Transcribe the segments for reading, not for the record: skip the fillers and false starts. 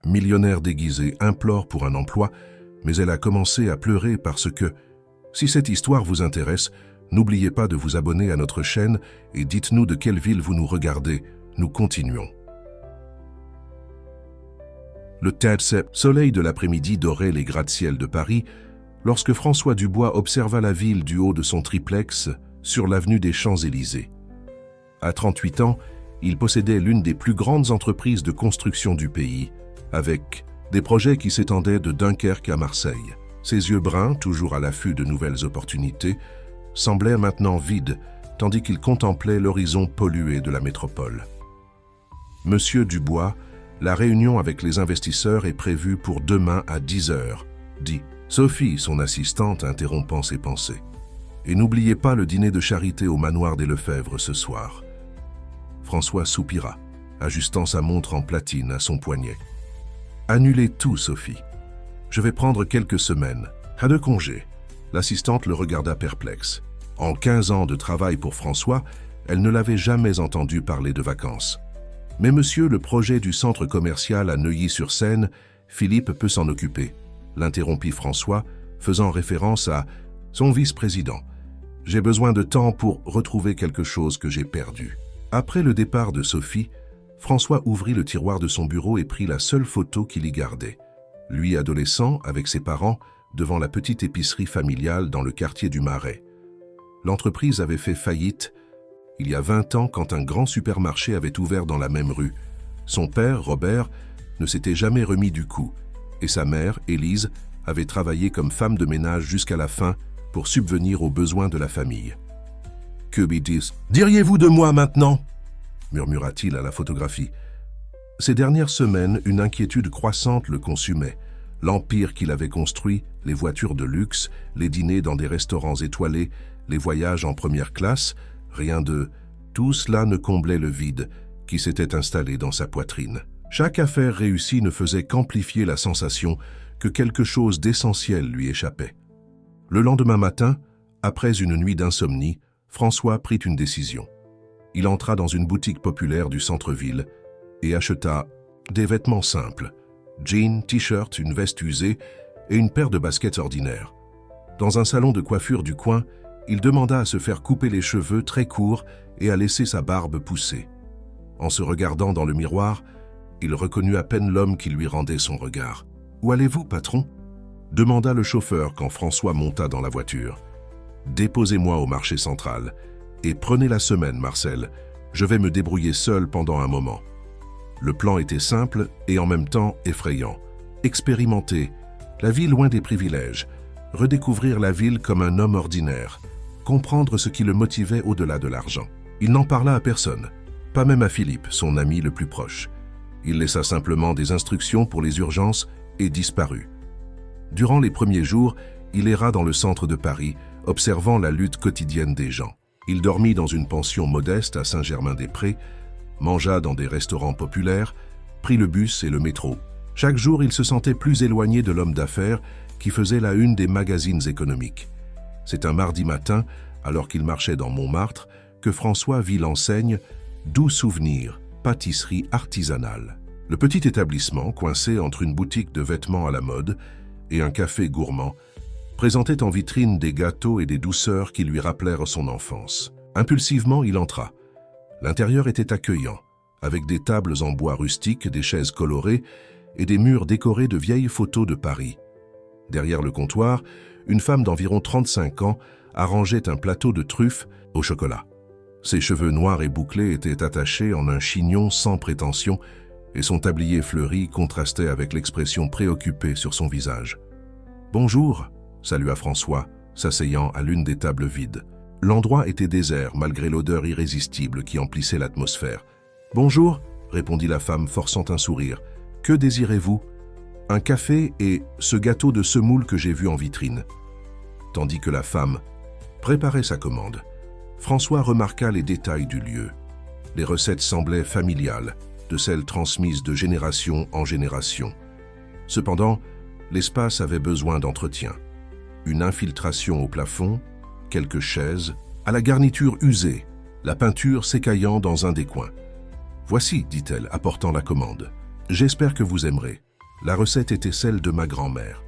millionnaire déguisé, implore pour un emploi, mais elle a commencé à pleurer parce que, si cette histoire vous intéresse, n'oubliez pas de vous abonner à notre chaîne et dites-nous de quelle ville vous nous regardez. Nous continuons. Le soleil de l'après-midi dorait les gratte-ciel de Paris lorsque François Dubois observa la ville du haut de son triplex sur l'avenue des Champs-Élysées. À 38 ans, il possédait l'une des plus grandes entreprises de construction du pays, avec des projets qui s'étendaient de Dunkerque à Marseille. Ses yeux bruns, toujours à l'affût de nouvelles opportunités, semblaient maintenant vides, tandis qu'il contemplait l'horizon pollué de la métropole. Monsieur Dubois, la réunion avec les investisseurs est prévue pour demain à 10 heures, dit Sophie, son assistante, interrompant ses pensées. Et n'oubliez pas le dîner de charité au manoir des Lefebvre ce soir. François soupira, ajustant sa montre en platine à son poignet. Annulez tout, Sophie. Je vais prendre quelques semaines. À de congé. L'assistante le regarda perplexe. En 15 ans de travail pour François, elle ne l'avait jamais entendu parler de vacances. Mais monsieur, le projet du centre commercial à Neuilly-sur-Seine, Philippe peut s'en occuper, l'interrompit François, faisant référence à son vice-président. J'ai besoin de temps pour retrouver quelque chose que j'ai perdu. Après le départ de Sophie, François ouvrit le tiroir de son bureau et prit la seule photo qu'il y gardait. Lui, adolescent, avec ses parents, devant la petite épicerie familiale dans le quartier du Marais. L'entreprise avait fait faillite il y a 20 ans quand un grand supermarché avait ouvert dans la même rue. Son père, Robert, ne s'était jamais remis du coup, et sa mère, Élise, avait travaillé comme femme de ménage jusqu'à la fin pour subvenir aux besoins de la famille. « Que diriez-vous de moi maintenant ?» murmura-t-il à la photographie. Ces dernières semaines, une inquiétude croissante le consumait. L'empire qu'il avait construit, les voitures de luxe, les dîners dans des restaurants étoilés, les voyages en première classe, rien de... Tout cela ne comblait le vide qui s'était installé dans sa poitrine. Chaque affaire réussie ne faisait qu'amplifier la sensation que quelque chose d'essentiel lui échappait. Le lendemain matin, après une nuit d'insomnie, François prit une décision. Il entra dans une boutique populaire du centre-ville et acheta des vêtements simples, jeans, t-shirt, une veste usée et une paire de baskets ordinaires. Dans un salon de coiffure du coin, il demanda à se faire couper les cheveux très courts et à laisser sa barbe pousser. En se regardant dans le miroir, il reconnut à peine l'homme qui lui rendait son regard. « Où allez-vous, patron ?» demanda le chauffeur quand François monta dans la voiture. « Déposez-moi au marché central et prenez la semaine, Marcel. Je vais me débrouiller seul pendant un moment. » Le plan était simple et en même temps effrayant. Expérimenter la vie loin des privilèges, redécouvrir la ville comme un homme ordinaire, comprendre ce qui le motivait au-delà de l'argent. Il n'en parla à personne, pas même à Philippe, son ami le plus proche. Il laissa simplement des instructions pour les urgences et disparut. Durant les premiers jours, il erra dans le centre de Paris, observant la lutte quotidienne des gens. Il dormit dans une pension modeste à Saint-Germain-des-Prés, mangea dans des restaurants populaires, prit le bus et le métro. Chaque jour, il se sentait plus éloigné de l'homme d'affaires qui faisait la une des magazines économiques. C'est un mardi matin, alors qu'il marchait dans Montmartre, que François vit l'enseigne « Doux souvenirs, pâtisserie artisanale ». Le petit établissement, coincé entre une boutique de vêtements à la mode et un café gourmand, présentait en vitrine des gâteaux et des douceurs qui lui rappelèrent son enfance. Impulsivement, il entra. L'intérieur était accueillant, avec des tables en bois rustique, des chaises colorées et des murs décorés de vieilles photos de Paris. Derrière le comptoir, une femme d'environ 35 ans arrangeait un plateau de truffes au chocolat. Ses cheveux noirs et bouclés étaient attachés en un chignon sans prétention et son tablier fleuri contrastait avec l'expression préoccupée sur son visage. « Bonjour », salua François, s'asseyant à l'une des tables vides. L'endroit était désert malgré l'odeur irrésistible qui emplissait l'atmosphère. « Bonjour », répondit la femme forçant un sourire. « Que désirez-vous ?»« Un café et ce gâteau de semoule que j'ai vu en vitrine. » Tandis que la femme préparait sa commande, François remarqua les détails du lieu. Les recettes semblaient familiales, de celles transmises de génération en génération. Cependant, l'espace avait besoin d'entretien. Une infiltration au plafond, quelques chaises, à la garniture usée, la peinture s'écaillant dans un des coins. « Voici, dit-elle, apportant la commande. J'espère que vous aimerez. » La recette était celle de ma grand-mère.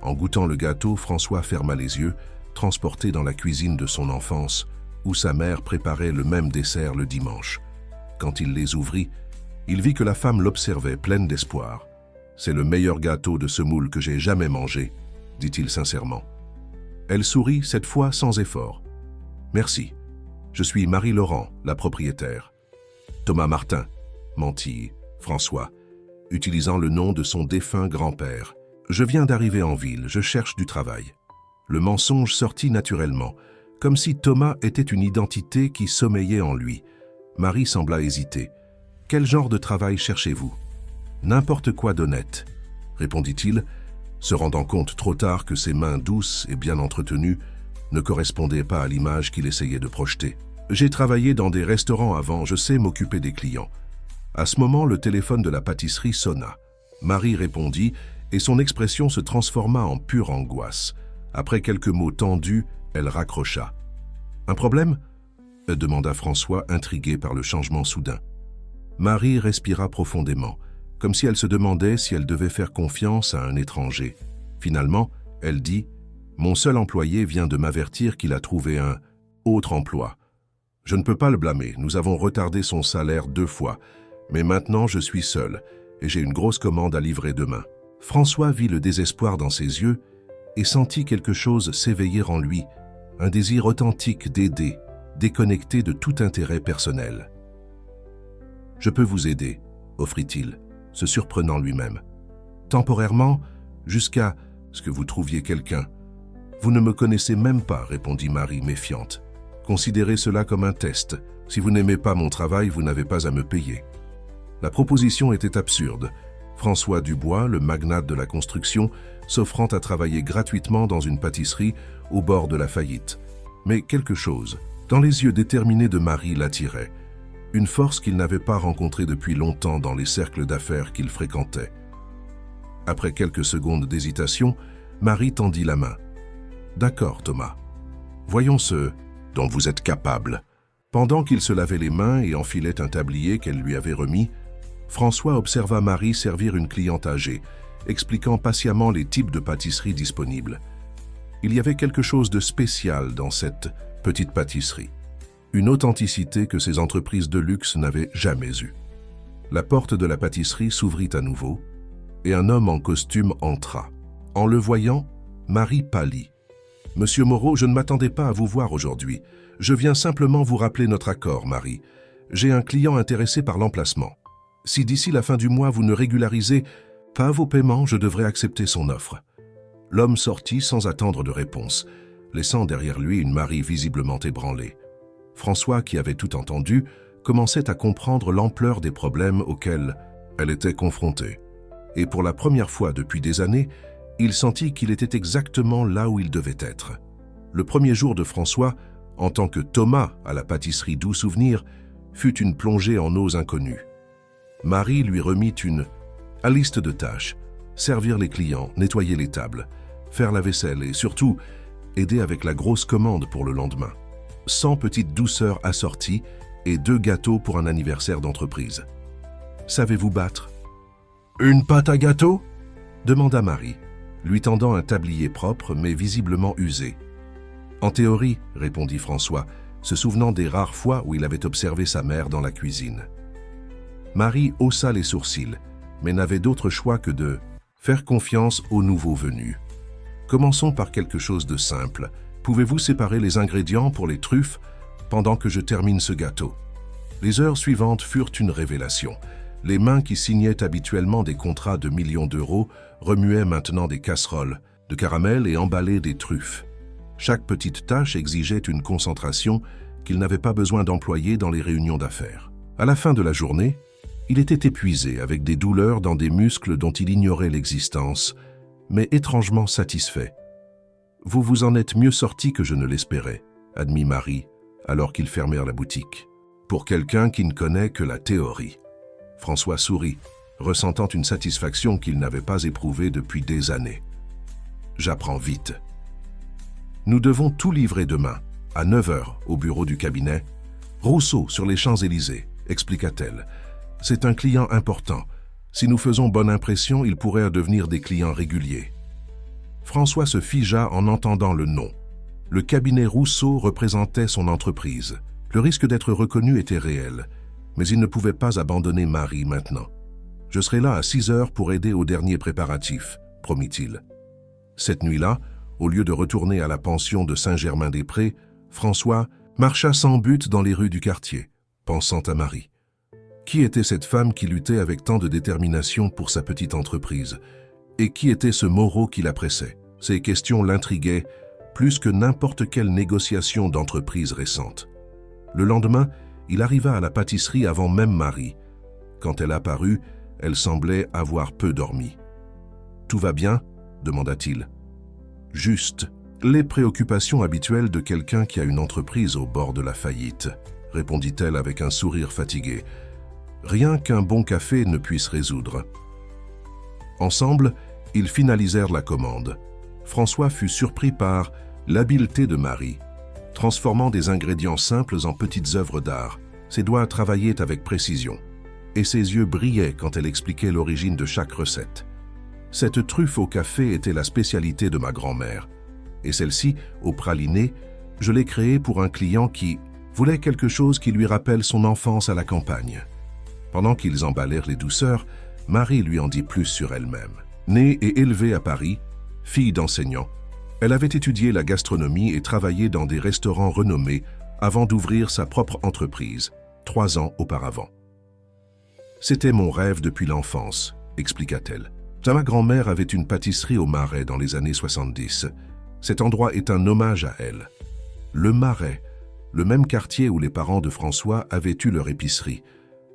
En goûtant le gâteau, François ferma les yeux, transporté dans la cuisine de son enfance, où sa mère préparait le même dessert le dimanche. Quand il les ouvrit, il vit que la femme l'observait, pleine d'espoir. « C'est le meilleur gâteau de semoule que j'ai jamais mangé », dit-il sincèrement. Elle sourit, cette fois sans effort. « Merci. Je suis Marie-Laurent, la propriétaire. »« Thomas Martin », mentit François, utilisant le nom de son défunt grand-père. « Je viens d'arriver en ville, je cherche du travail. » Le mensonge sortit naturellement, comme si Thomas était une identité qui sommeillait en lui. Marie sembla hésiter. « Quel genre de travail cherchez-vous ?»« N'importe quoi d'honnête, » répondit-il, se rendant compte trop tard que ses mains douces et bien entretenues ne correspondaient pas à l'image qu'il essayait de projeter. « J'ai travaillé dans des restaurants avant, je sais m'occuper des clients. » À ce moment, le téléphone de la pâtisserie sonna. Marie répondit et son expression se transforma en pure angoisse. Après quelques mots tendus, elle raccrocha. « Un problème ?» demanda François, intrigué par le changement soudain. Marie respira profondément, comme si elle se demandait si elle devait faire confiance à un étranger. Finalement, elle dit « Mon seul employé vient de m'avertir qu'il a trouvé un autre emploi. Je ne peux pas le blâmer, nous avons retardé son salaire 2 fois, mais maintenant je suis seul et j'ai une grosse commande à livrer demain. » François vit le désespoir dans ses yeux et sentit quelque chose s'éveiller en lui, un désir authentique d'aider, déconnecté de tout intérêt personnel. « Je peux vous aider, » offrit-il, se surprenant lui-même. « Temporairement, jusqu'à ce que vous trouviez quelqu'un. »« Vous ne me connaissez même pas, » répondit Marie méfiante. « Considérez cela comme un test. Si vous n'aimez pas mon travail, vous n'avez pas à me payer. » La proposition était absurde. François Dubois, le magnate de la construction, s'offrant à travailler gratuitement dans une pâtisserie au bord de la faillite. Mais quelque chose, dans les yeux déterminés de Marie, l'attirait. Une force qu'il n'avait pas rencontrée depuis longtemps dans les cercles d'affaires qu'il fréquentait. Après quelques secondes d'hésitation, Marie tendit la main. « D'accord, Thomas. Voyons ce dont vous êtes capable. » Pendant qu'il se lavait les mains et enfilait un tablier qu'elle lui avait remis, François observa Marie servir une cliente âgée, expliquant patiemment les types de pâtisseries disponibles. Il y avait quelque chose de spécial dans cette petite pâtisserie. Une authenticité que ces entreprises de luxe n'avaient jamais eue. La porte de la pâtisserie s'ouvrit à nouveau et un homme en costume entra. En le voyant, Marie pâlit. « Monsieur Moreau, je ne m'attendais pas à vous voir aujourd'hui. Je viens simplement vous rappeler notre accord, Marie. J'ai un client intéressé par l'emplacement. Si d'ici la fin du mois vous ne régularisez pas vos paiements, je devrais accepter son offre. » L'homme sortit sans attendre de réponse, laissant derrière lui une Marie visiblement ébranlée. François, qui avait tout entendu, commençait à comprendre l'ampleur des problèmes auxquels elle était confrontée. Et pour la première fois depuis des années, il sentit qu'il était exactement là où il devait être. Le premier jour de François, en tant que Thomas à la pâtisserie Doux Souvenir, fut une plongée en eaux inconnues. Marie lui remit une liste de tâches, servir les clients, nettoyer les tables, faire la vaisselle et surtout aider avec la grosse commande pour le lendemain. 100 petites douceurs assorties et 2 gâteaux pour un anniversaire d'entreprise. « Savez-vous battre ?»« Une pâte à gâteau ?» demanda Marie, lui tendant un tablier propre mais visiblement usé. « En théorie, » répondit François, se souvenant des rares fois où il avait observé sa mère dans la cuisine. Marie haussa les sourcils, mais n'avait d'autre choix que de faire confiance aux nouveaux venus. « Commençons par quelque chose de simple. Pouvez-vous séparer les ingrédients pour les truffes pendant que je termine ce gâteau ?» Les heures suivantes furent une révélation. Les mains qui signaient habituellement des contrats de millions d'euros remuaient maintenant des casseroles, de caramel et emballaient des truffes. Chaque petite tâche exigeait une concentration qu'il n'avait pas besoin d'employer dans les réunions d'affaires. À la fin de la journée, il était épuisé, avec des douleurs dans des muscles dont il ignorait l'existence, mais étrangement satisfait. « Vous vous en êtes mieux sorti que je ne l'espérais », admit Marie, alors qu'ils fermèrent la boutique. « Pour quelqu'un qui ne connaît que la théorie. » François sourit, ressentant une satisfaction qu'il n'avait pas éprouvée depuis des années. « J'apprends vite. » « Nous devons tout livrer demain, à 9 h, au bureau du cabinet. Rousseau, sur les Champs-Élysées, expliqua-t-elle. « C'est un client important. Si nous faisons bonne impression, ils pourraient devenir des clients réguliers. François se figea en entendant le nom. Le cabinet Rousseau représentait son entreprise. Le risque d'être reconnu était réel, mais il ne pouvait pas abandonner Marie maintenant. « Je serai là à 6 heures pour aider aux derniers préparatifs », promit-il. Cette nuit-là, au lieu de retourner à la pension de Saint-Germain-des-Prés, François marcha sans but dans les rues du quartier, pensant à Marie. Qui était cette femme qui luttait avec tant de détermination pour sa petite entreprise? Et qui était ce Moreau qui la pressait? Ces questions l'intriguaient plus que n'importe quelle négociation d'entreprise récente. Le lendemain, il arriva à la pâtisserie avant même Marie. Quand elle apparut, elle semblait avoir peu dormi. « Tout va bien ?» demanda-t-il. « Juste, les préoccupations habituelles de quelqu'un qui a une entreprise au bord de la faillite, » répondit-elle avec un sourire fatigué. « Rien qu'un bon café ne puisse résoudre. » Ensemble, ils finalisèrent la commande. François fut surpris par l'habileté de Marie. Transformant des ingrédients simples en petites œuvres d'art, ses doigts travaillaient avec précision, et ses yeux brillaient quand elle expliquait l'origine de chaque recette. Cette truffe au café était la spécialité de ma grand-mère, et celle-ci, au praliné, je l'ai créée pour un client qui voulait quelque chose qui lui rappelle son enfance à la campagne. Pendant qu'ils emballèrent les douceurs, Marie lui en dit plus sur elle-même. Née et élevée à Paris, fille d'enseignant, elle avait étudié la gastronomie et travaillé dans des restaurants renommés avant d'ouvrir sa propre entreprise, 3 ans auparavant. « C'était mon rêve depuis l'enfance », expliqua-t-elle. « Ma grand-mère avait une pâtisserie au Marais dans les années 70. Cet endroit est un hommage à elle. Le Marais, le même quartier où les parents de François avaient eu leur épicerie.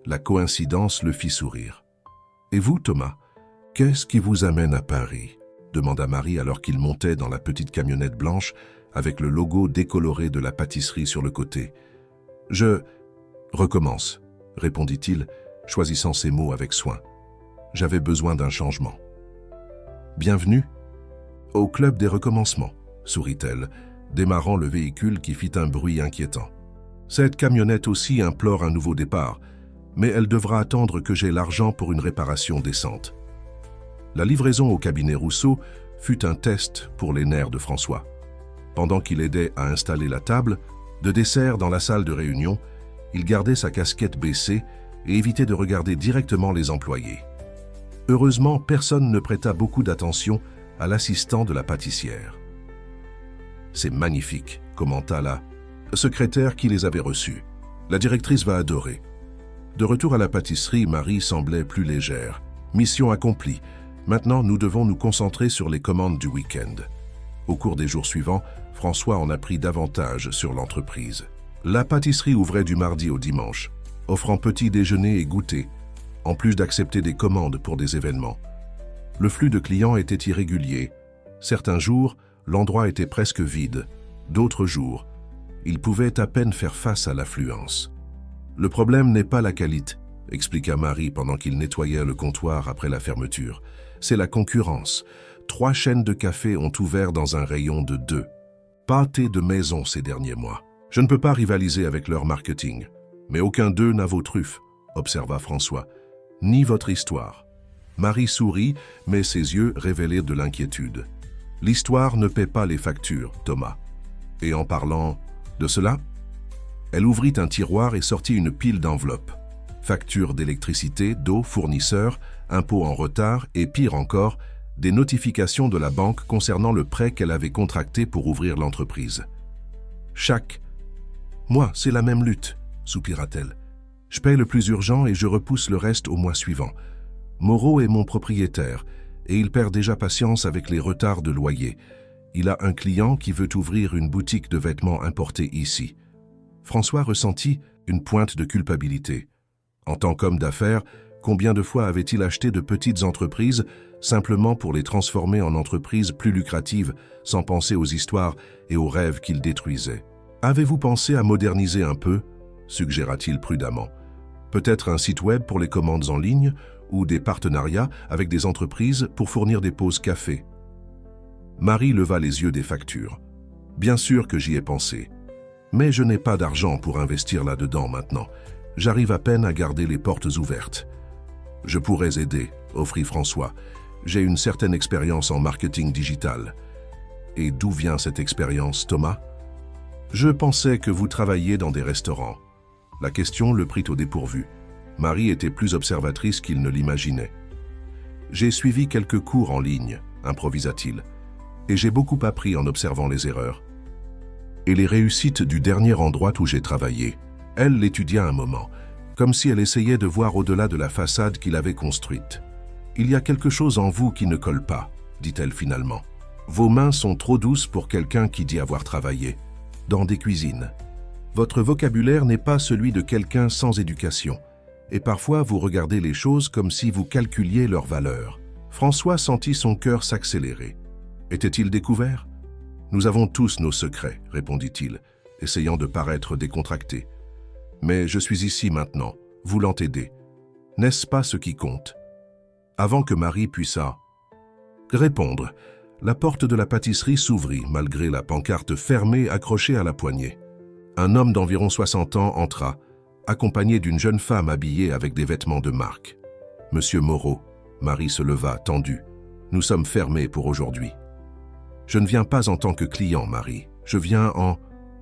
La coïncidence le fit sourire. « Et vous, Thomas, qu'est-ce qui vous amène à Paris ?» demanda Marie alors qu'il montait dans la petite camionnette blanche avec le logo décoloré de la pâtisserie sur le côté. « Je recommence », répondit-il, choisissant ses mots avec soin. « J'avais besoin d'un changement. »« Bienvenue au club des recommencements », sourit-elle, démarrant le véhicule qui fit un bruit inquiétant. « Cette camionnette aussi implore un nouveau départ, mais elle devra attendre que j'aie l'argent pour une réparation décente. » La livraison au cabinet Rousseau fut un test pour les nerfs de François. Pendant qu'il aidait à installer la table, de dessert dans la salle de réunion, il gardait sa casquette baissée et évitait de regarder directement les employés. Heureusement, personne ne prêta beaucoup d'attention à l'assistant de la pâtissière. « C'est magnifique », commenta la secrétaire qui les avait reçus. « La directrice va adorer. » De retour à la pâtisserie, Marie semblait plus légère. Mission accomplie. Maintenant, nous devons nous concentrer sur les commandes du week-end. Au cours des jours suivants, François en apprit davantage sur l'entreprise. La pâtisserie ouvrait du mardi au dimanche, offrant petit déjeuner et goûter, en plus d'accepter des commandes pour des événements. Le flux de clients était irrégulier. Certains jours, l'endroit était presque vide. D'autres jours, il pouvait à peine faire face à l'affluence. « Le problème n'est pas la qualité », expliqua Marie pendant qu'il nettoyait le comptoir après la fermeture. « C'est la concurrence. 3 chaînes de café ont ouvert dans un rayon de 2. Pâté de maison ces derniers mois. Je ne peux pas rivaliser avec leur marketing. Mais aucun d'eux n'a vos truffes, observa François. Ni votre histoire. » Marie sourit, mais ses yeux révélaient de l'inquiétude. « L'histoire ne paie pas les factures, Thomas. » Et en parlant de cela, elle ouvrit un tiroir et sortit une pile d'enveloppes. Factures d'électricité, d'eau, fournisseurs, impôts en retard et pire encore, des notifications de la banque concernant le prêt qu'elle avait contracté pour ouvrir l'entreprise. Chaque mois, c'est la même lutte, soupira-t-elle. Je paie le plus urgent et je repousse le reste au mois suivant. Moreau est mon propriétaire et il perd déjà patience avec les retards de loyer. Il a un client qui veut ouvrir une boutique de vêtements importés ici. François ressentit une pointe de culpabilité. En tant qu'homme d'affaires, combien de fois avait-il acheté de petites entreprises simplement pour les transformer en entreprises plus lucratives, sans penser aux histoires et aux rêves qu'il détruisait? « Avez-vous pensé à moderniser un peu ?» suggéra-t-il prudemment. « Peut-être un site web pour les commandes en ligne ou des partenariats avec des entreprises pour fournir des pauses café. » Marie leva les yeux des factures. « Bien sûr que j'y ai pensé. Mais je n'ai pas d'argent pour investir là-dedans maintenant. J'arrive à peine à garder les portes ouvertes. » Je pourrais aider, offrit François. J'ai une certaine expérience en marketing digital. Et d'où vient cette expérience, Thomas? Je pensais que vous travailliez dans des restaurants. La question le prit au dépourvu. Marie était plus observatrice qu'il ne l'imaginait. J'ai suivi quelques cours en ligne, improvisa-t-il, et j'ai beaucoup appris en observant les erreurs. Et les réussites du dernier endroit où j'ai travaillé. Elle l'étudia un moment, comme si elle essayait de voir au-delà de la façade qu'il avait construite. Il y a quelque chose en vous qui ne colle pas, dit-elle finalement. Vos mains sont trop douces pour quelqu'un qui dit avoir travaillé dans des cuisines. Votre vocabulaire n'est pas celui de quelqu'un sans éducation, et parfois vous regardez les choses comme si vous calculiez leur valeur. François sentit son cœur s'accélérer. Était-il découvert? Nous avons tous nos secrets, répondit-il, essayant de paraître décontracté. Mais je suis ici maintenant, voulant aider. N'est-ce pas ce qui compte? Avant que Marie puissa répondre, la porte de la pâtisserie s'ouvrit malgré la pancarte fermée accrochée à la poignée. Un homme d'environ 60 ans entra, accompagné d'une jeune femme habillée avec des vêtements de marque. « Monsieur Moreau », Marie se leva, tendue. « Nous sommes fermés pour aujourd'hui. »« Je ne viens pas en tant que client, Marie. Je viens en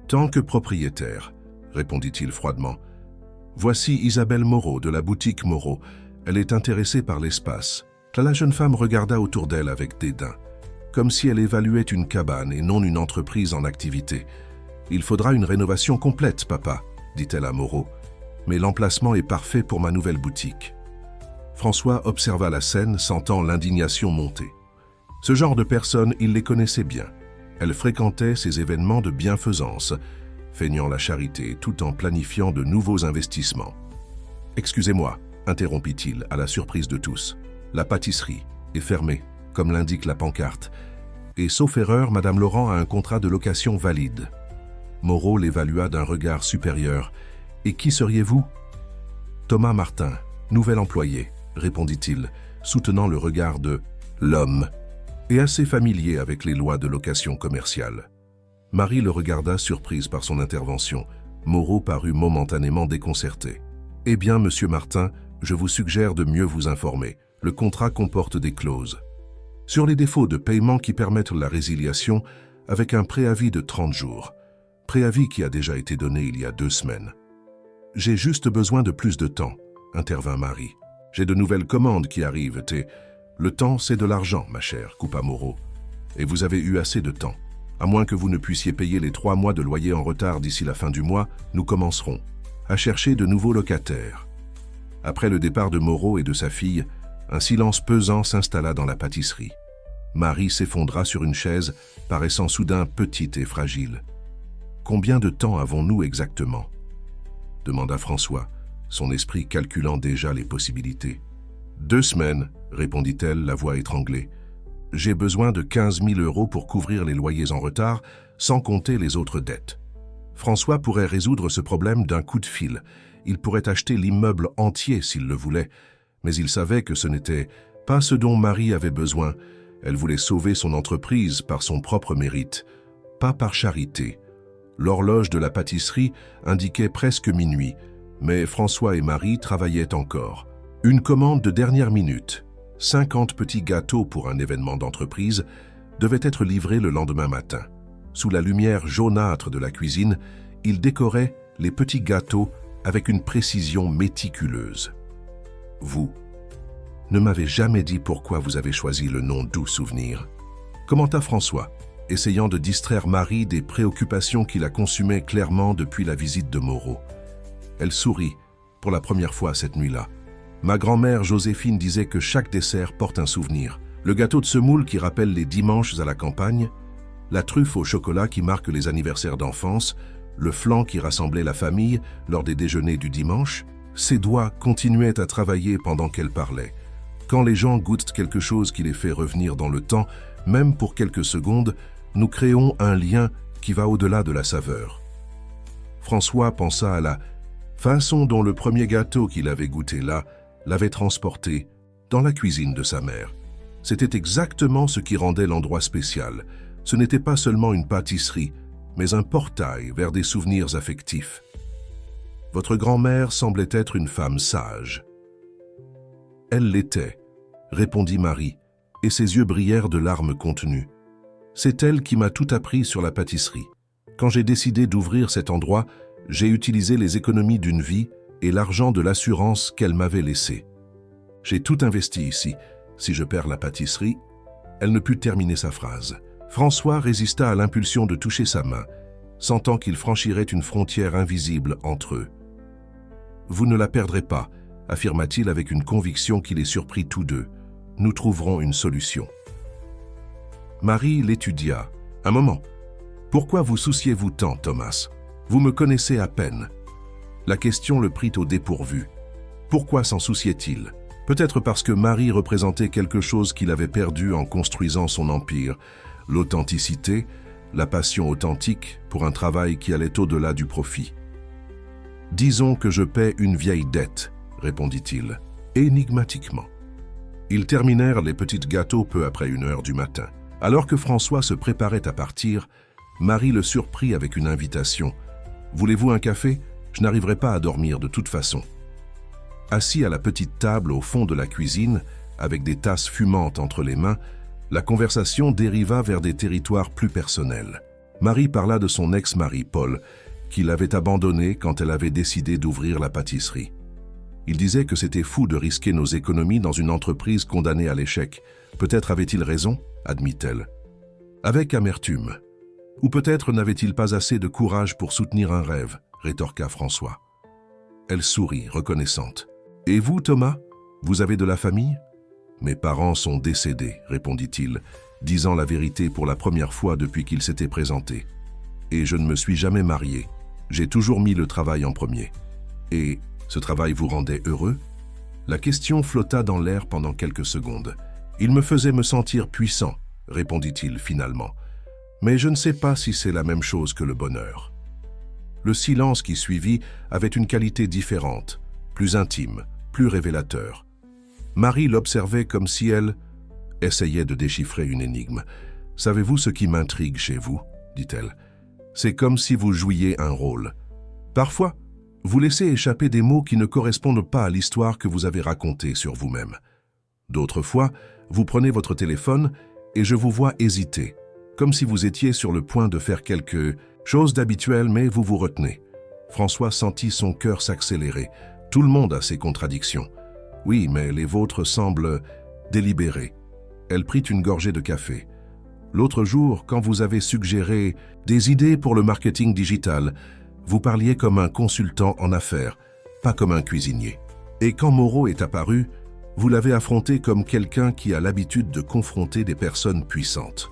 tant que propriétaire, » répondit-il froidement. « Voici Isabelle Moreau de la boutique Moreau. Elle est intéressée par l'espace. » La jeune femme regarda autour d'elle avec dédain, comme si elle évaluait une cabane et non une entreprise en activité. « Il faudra une rénovation complète, papa, » dit-elle à Moreau. « Mais l'emplacement est parfait pour ma nouvelle boutique. » François observa la scène, sentant l'indignation monter. Ce genre de personnes, il les connaissait bien. Elles fréquentaient ces événements de bienfaisance, feignant la charité tout en planifiant de nouveaux investissements. « Excusez-moi, » interrompit-il à la surprise de tous. « La pâtisserie est fermée, comme l'indique la pancarte. Et sauf erreur, Madame Laurent a un contrat de location valide. » Moreau l'évalua d'un regard supérieur. « Et qui seriez-vous ?»« Thomas Martin, nouvel employé, » répondit-il, soutenant le regard de l'homme, et assez familier avec les lois de location commerciale. Marie le regarda surprise par son intervention. Moreau parut momentanément déconcerté. « Eh bien, Monsieur Martin, je vous suggère de mieux vous informer. Le contrat comporte des clauses sur les défauts de paiement qui permettent la résiliation avec un préavis de 30 jours. Préavis qui a déjà été donné il y a 2 semaines. « J'ai juste besoin de plus de temps, » intervint Marie. « J'ai de nouvelles commandes qui arrivent et... »« Le temps, c'est de l'argent, ma chère, » coupa Moreau. « Et vous avez eu assez de temps. À moins que vous ne puissiez payer les 3 mois de loyer en retard d'ici la fin du mois, nous commencerons à chercher de nouveaux locataires. » Après le départ de Moreau et de sa fille, un silence pesant s'installa dans la pâtisserie. Marie s'effondra sur une chaise, paraissant soudain petite et fragile. « Combien de temps avons-nous exactement ?» demanda François, son esprit calculant déjà les possibilités. « 2 semaines, » répondit-elle, la voix étranglée. « J'ai besoin de 15 000 € pour couvrir les loyers en retard, sans compter les autres dettes. » François pourrait résoudre ce problème d'un coup de fil. Il pourrait acheter l'immeuble entier s'il le voulait, mais il savait que ce n'était pas ce dont Marie avait besoin. Elle voulait sauver son entreprise par son propre mérite, pas par charité. L'horloge de la pâtisserie indiquait presque minuit, mais François et Marie travaillaient encore. Une commande de dernière minute, 50 petits gâteaux pour un événement d'entreprise, devait être livrée le lendemain matin. Sous la lumière jaunâtre de la cuisine, il décorait les petits gâteaux avec une précision méticuleuse. « Vous ne m'avez jamais dit pourquoi vous avez choisi le nom Doux Souvenir, » commenta François, essayant de distraire Marie des préoccupations qui la consumaient clairement depuis la visite de Moreau. Elle sourit, pour la première fois cette nuit-là. Ma grand-mère Joséphine disait que chaque dessert porte un souvenir. Le gâteau de semoule qui rappelle les dimanches à la campagne, la truffe au chocolat qui marque les anniversaires d'enfance, le flan qui rassemblait la famille lors des déjeuners du dimanche. Ses doigts continuaient à travailler pendant qu'elle parlait. Quand les gens goûtent quelque chose qui les fait revenir dans le temps, même pour quelques secondes, nous créons un lien qui va au-delà de la saveur. François pensa à la façon dont le premier gâteau qu'il avait goûté là l'avait transporté dans la cuisine de sa mère. C'était exactement ce qui rendait l'endroit spécial. Ce n'était pas seulement une pâtisserie, mais un portail vers des souvenirs affectifs. Votre grand-mère semblait être une femme sage. Elle l'était, répondit Marie, et ses yeux brillèrent de larmes contenues. C'est elle qui m'a tout appris sur la pâtisserie. Quand j'ai décidé d'ouvrir cet endroit, j'ai utilisé les économies d'une vie et l'argent de l'assurance qu'elle m'avait laissé. J'ai tout investi ici. Si je perds la pâtisserie, elle ne put terminer sa phrase. François résista à l'impulsion de toucher sa main, sentant qu'il franchirait une frontière invisible entre eux. « Vous ne la perdrez pas », affirma-t-il avec une conviction qui les surprit tous deux. « Nous trouverons une solution. » Marie l'étudia. « Un moment. Pourquoi vous souciez-vous tant, Thomas? Vous me connaissez à peine. » La question le prit au dépourvu. Pourquoi s'en souciait-il? Peut-être parce que Marie représentait quelque chose qu'il avait perdu en construisant son empire, l'authenticité, la passion authentique pour un travail qui allait au-delà du profit. « Disons que je paie une vieille dette, » répondit-il, énigmatiquement. Ils terminèrent les petits gâteaux peu après 1 heure du matin. Alors que François se préparait à partir, Marie le surprit avec une invitation. « Voulez-vous un café? Je n'arriverai pas à dormir de toute façon. » Assis à la petite table au fond de la cuisine, avec des tasses fumantes entre les mains, la conversation dériva vers des territoires plus personnels. Marie parla de son ex-mari, Paul, qui l'avait abandonnée quand elle avait décidé d'ouvrir la pâtisserie. Il disait que c'était fou de risquer nos économies dans une entreprise condamnée à l'échec. Peut-être avait-il raison, admit-elle. Avec amertume. Ou peut-être n'avait-il pas assez de courage pour soutenir un rêve, rétorqua François. Elle sourit, reconnaissante. « Et vous, Thomas, vous avez de la famille ?»« Mes parents sont décédés, » répondit-il, disant la vérité pour la première fois depuis qu'il s'était présenté. « Et je ne me suis jamais marié. J'ai toujours mis le travail en premier. »« Et ce travail vous rendait heureux ?» La question flotta dans l'air pendant quelques secondes. « Il me faisait me sentir puissant, » répondit-il finalement. « Mais je ne sais pas si c'est la même chose que le bonheur. » Le silence qui suivit avait une qualité différente, plus intime, plus révélateur. Marie l'observait comme si elle essayait de déchiffrer une énigme. « Savez-vous ce qui m'intrigue chez vous ?» dit-elle. « C'est comme si vous jouiez un rôle. Parfois, vous laissez échapper des mots qui ne correspondent pas à l'histoire que vous avez racontée sur vous-même. D'autres fois, vous prenez votre téléphone et je vous vois hésiter, comme si vous étiez sur le point de faire quelque chose d'habituel, mais vous vous retenez. » François sentit son cœur s'accélérer. Tout le monde a ses contradictions. Oui, mais les vôtres semblent délibérées. Elle prit une gorgée de café. L'autre jour, quand vous avez suggéré des idées pour le marketing digital, vous parliez comme un consultant en affaires, pas comme un cuisinier. Et quand Moreau est apparu, vous l'avez affronté comme quelqu'un qui a l'habitude de confronter des personnes puissantes.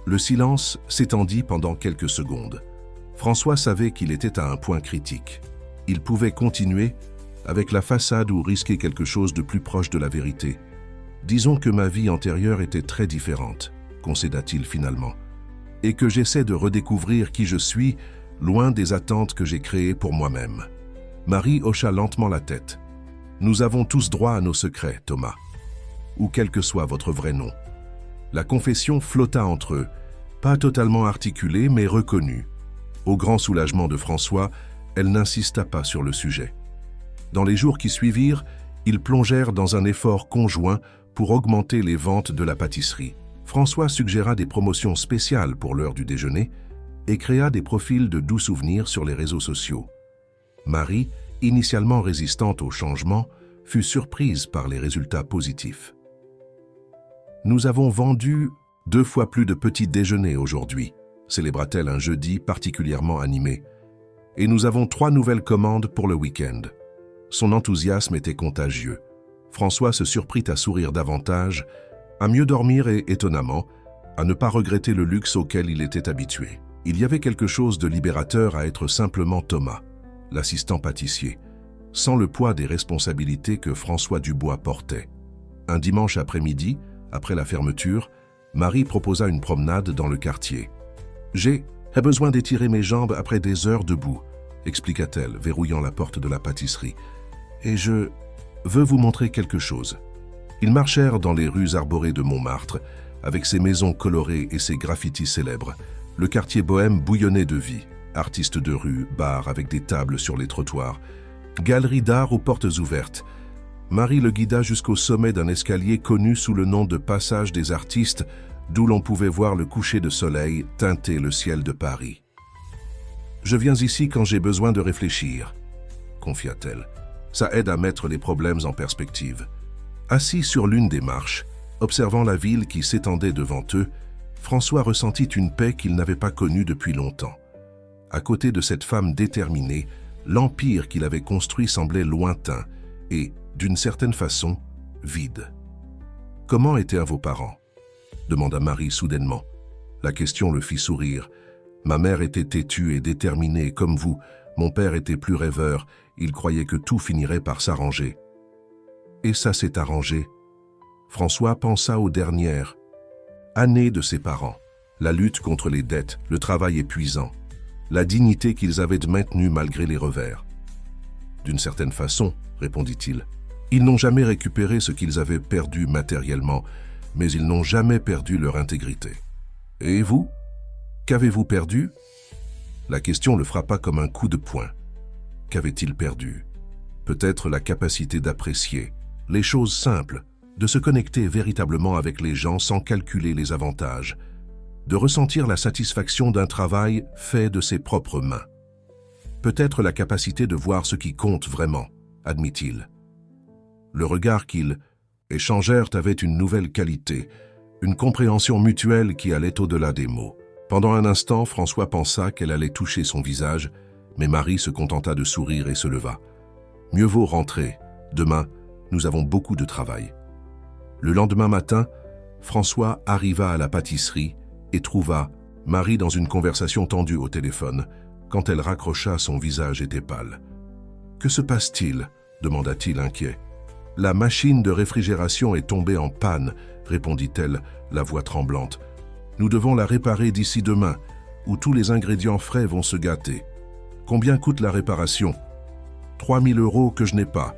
Le silence s'étendit pendant quelques secondes. François savait qu'il était à un point critique. Il pouvait continuer avec la façade ou risquer quelque chose de plus proche de la vérité. « Disons que ma vie antérieure était très différente, » concéda-t-il finalement, « et que j'essaie de redécouvrir qui je suis, loin des attentes que j'ai créées pour moi-même. » Marie hocha lentement la tête. « Nous avons tous droit à nos secrets, Thomas, ou quel que soit votre vrai nom. » La confession flotta entre eux, pas totalement articulée, mais reconnue. Au grand soulagement de François, elle n'insista pas sur le sujet. Dans les jours qui suivirent, ils plongèrent dans un effort conjoint pour augmenter les ventes de la pâtisserie. François suggéra des promotions spéciales pour l'heure du déjeuner et créa des profils de doux souvenirs sur les réseaux sociaux. Marie, initialement résistante au changement, fut surprise par les résultats positifs. « Nous avons vendu 2 fois plus de petits déjeuners aujourd'hui », célébra-t-elle un jeudi particulièrement animé. « Et nous avons 3 nouvelles commandes pour le week-end. » Son enthousiasme était contagieux. François se surprit à sourire davantage, à mieux dormir et, étonnamment, à ne pas regretter le luxe auquel il était habitué. Il y avait quelque chose de libérateur à être simplement Thomas, l'assistant pâtissier, sans le poids des responsabilités que François Dubois portait. Un dimanche après-midi, après la fermeture, Marie proposa une promenade dans le quartier. « J'ai besoin d'étirer mes jambes après des heures debout, » expliqua-t-elle, verrouillant la porte de la pâtisserie. « Et je veux vous montrer quelque chose. » Ils marchèrent dans les rues arborées de Montmartre, avec ses maisons colorées et ses graffitis célèbres. Le quartier bohème bouillonnait de vie. Artistes de rue, bars avec des tables sur les trottoirs, galeries d'art aux portes ouvertes. Marie le guida jusqu'au sommet d'un escalier connu sous le nom de passage des artistes, d'où l'on pouvait voir le coucher de soleil teinter le ciel de Paris. « Je viens ici quand j'ai besoin de réfléchir », confia-t-elle. « Ça aide à mettre les problèmes en perspective. » Assis sur l'une des marches, observant la ville qui s'étendait devant eux, François ressentit une paix qu'il n'avait pas connue depuis longtemps. À côté de cette femme déterminée, l'empire qu'il avait construit semblait lointain et, d'une certaine façon, vide. « Comment étaient vos parents ?» demanda Marie soudainement. La question le fit sourire. « Ma mère était têtue et déterminée comme vous. Mon père était plus rêveur. Il croyait que tout finirait par s'arranger. » Et ça s'est arrangé. François pensa aux dernières années de ses parents. La lutte contre les dettes, le travail épuisant, la dignité qu'ils avaient maintenue malgré les revers. « D'une certaine façon, » répondit-il, « ils n'ont jamais récupéré ce qu'ils avaient perdu matériellement, mais ils n'ont jamais perdu leur intégrité. Et vous? Qu'avez-vous perdu ?» La question le frappa comme un coup de poing. Qu'avait-il perdu? Peut-être la capacité d'apprécier les choses simples, de se connecter véritablement avec les gens sans calculer les avantages, de ressentir la satisfaction d'un travail fait de ses propres mains. Peut-être la capacité de voir ce qui compte vraiment, admit-il. Le regard qu'ils échangèrent avait une nouvelle qualité, une compréhension mutuelle qui allait au-delà des mots. Pendant un instant, François pensa qu'elle allait toucher son visage, mais Marie se contenta de sourire et se leva. « Mieux vaut rentrer. Demain, nous avons beaucoup de travail. » Le lendemain matin, François arriva à la pâtisserie et trouva Marie dans une conversation tendue au téléphone. Quand elle raccrocha, son visage était pâle. « Que se passe-t-il » demanda-t-il inquiet. « La machine de réfrigération est tombée en panne, » répondit-elle, la voix tremblante. « Nous devons la réparer d'ici demain, où tous les ingrédients frais vont se gâter. Combien coûte la réparation ? 3 000 € que je n'ai pas.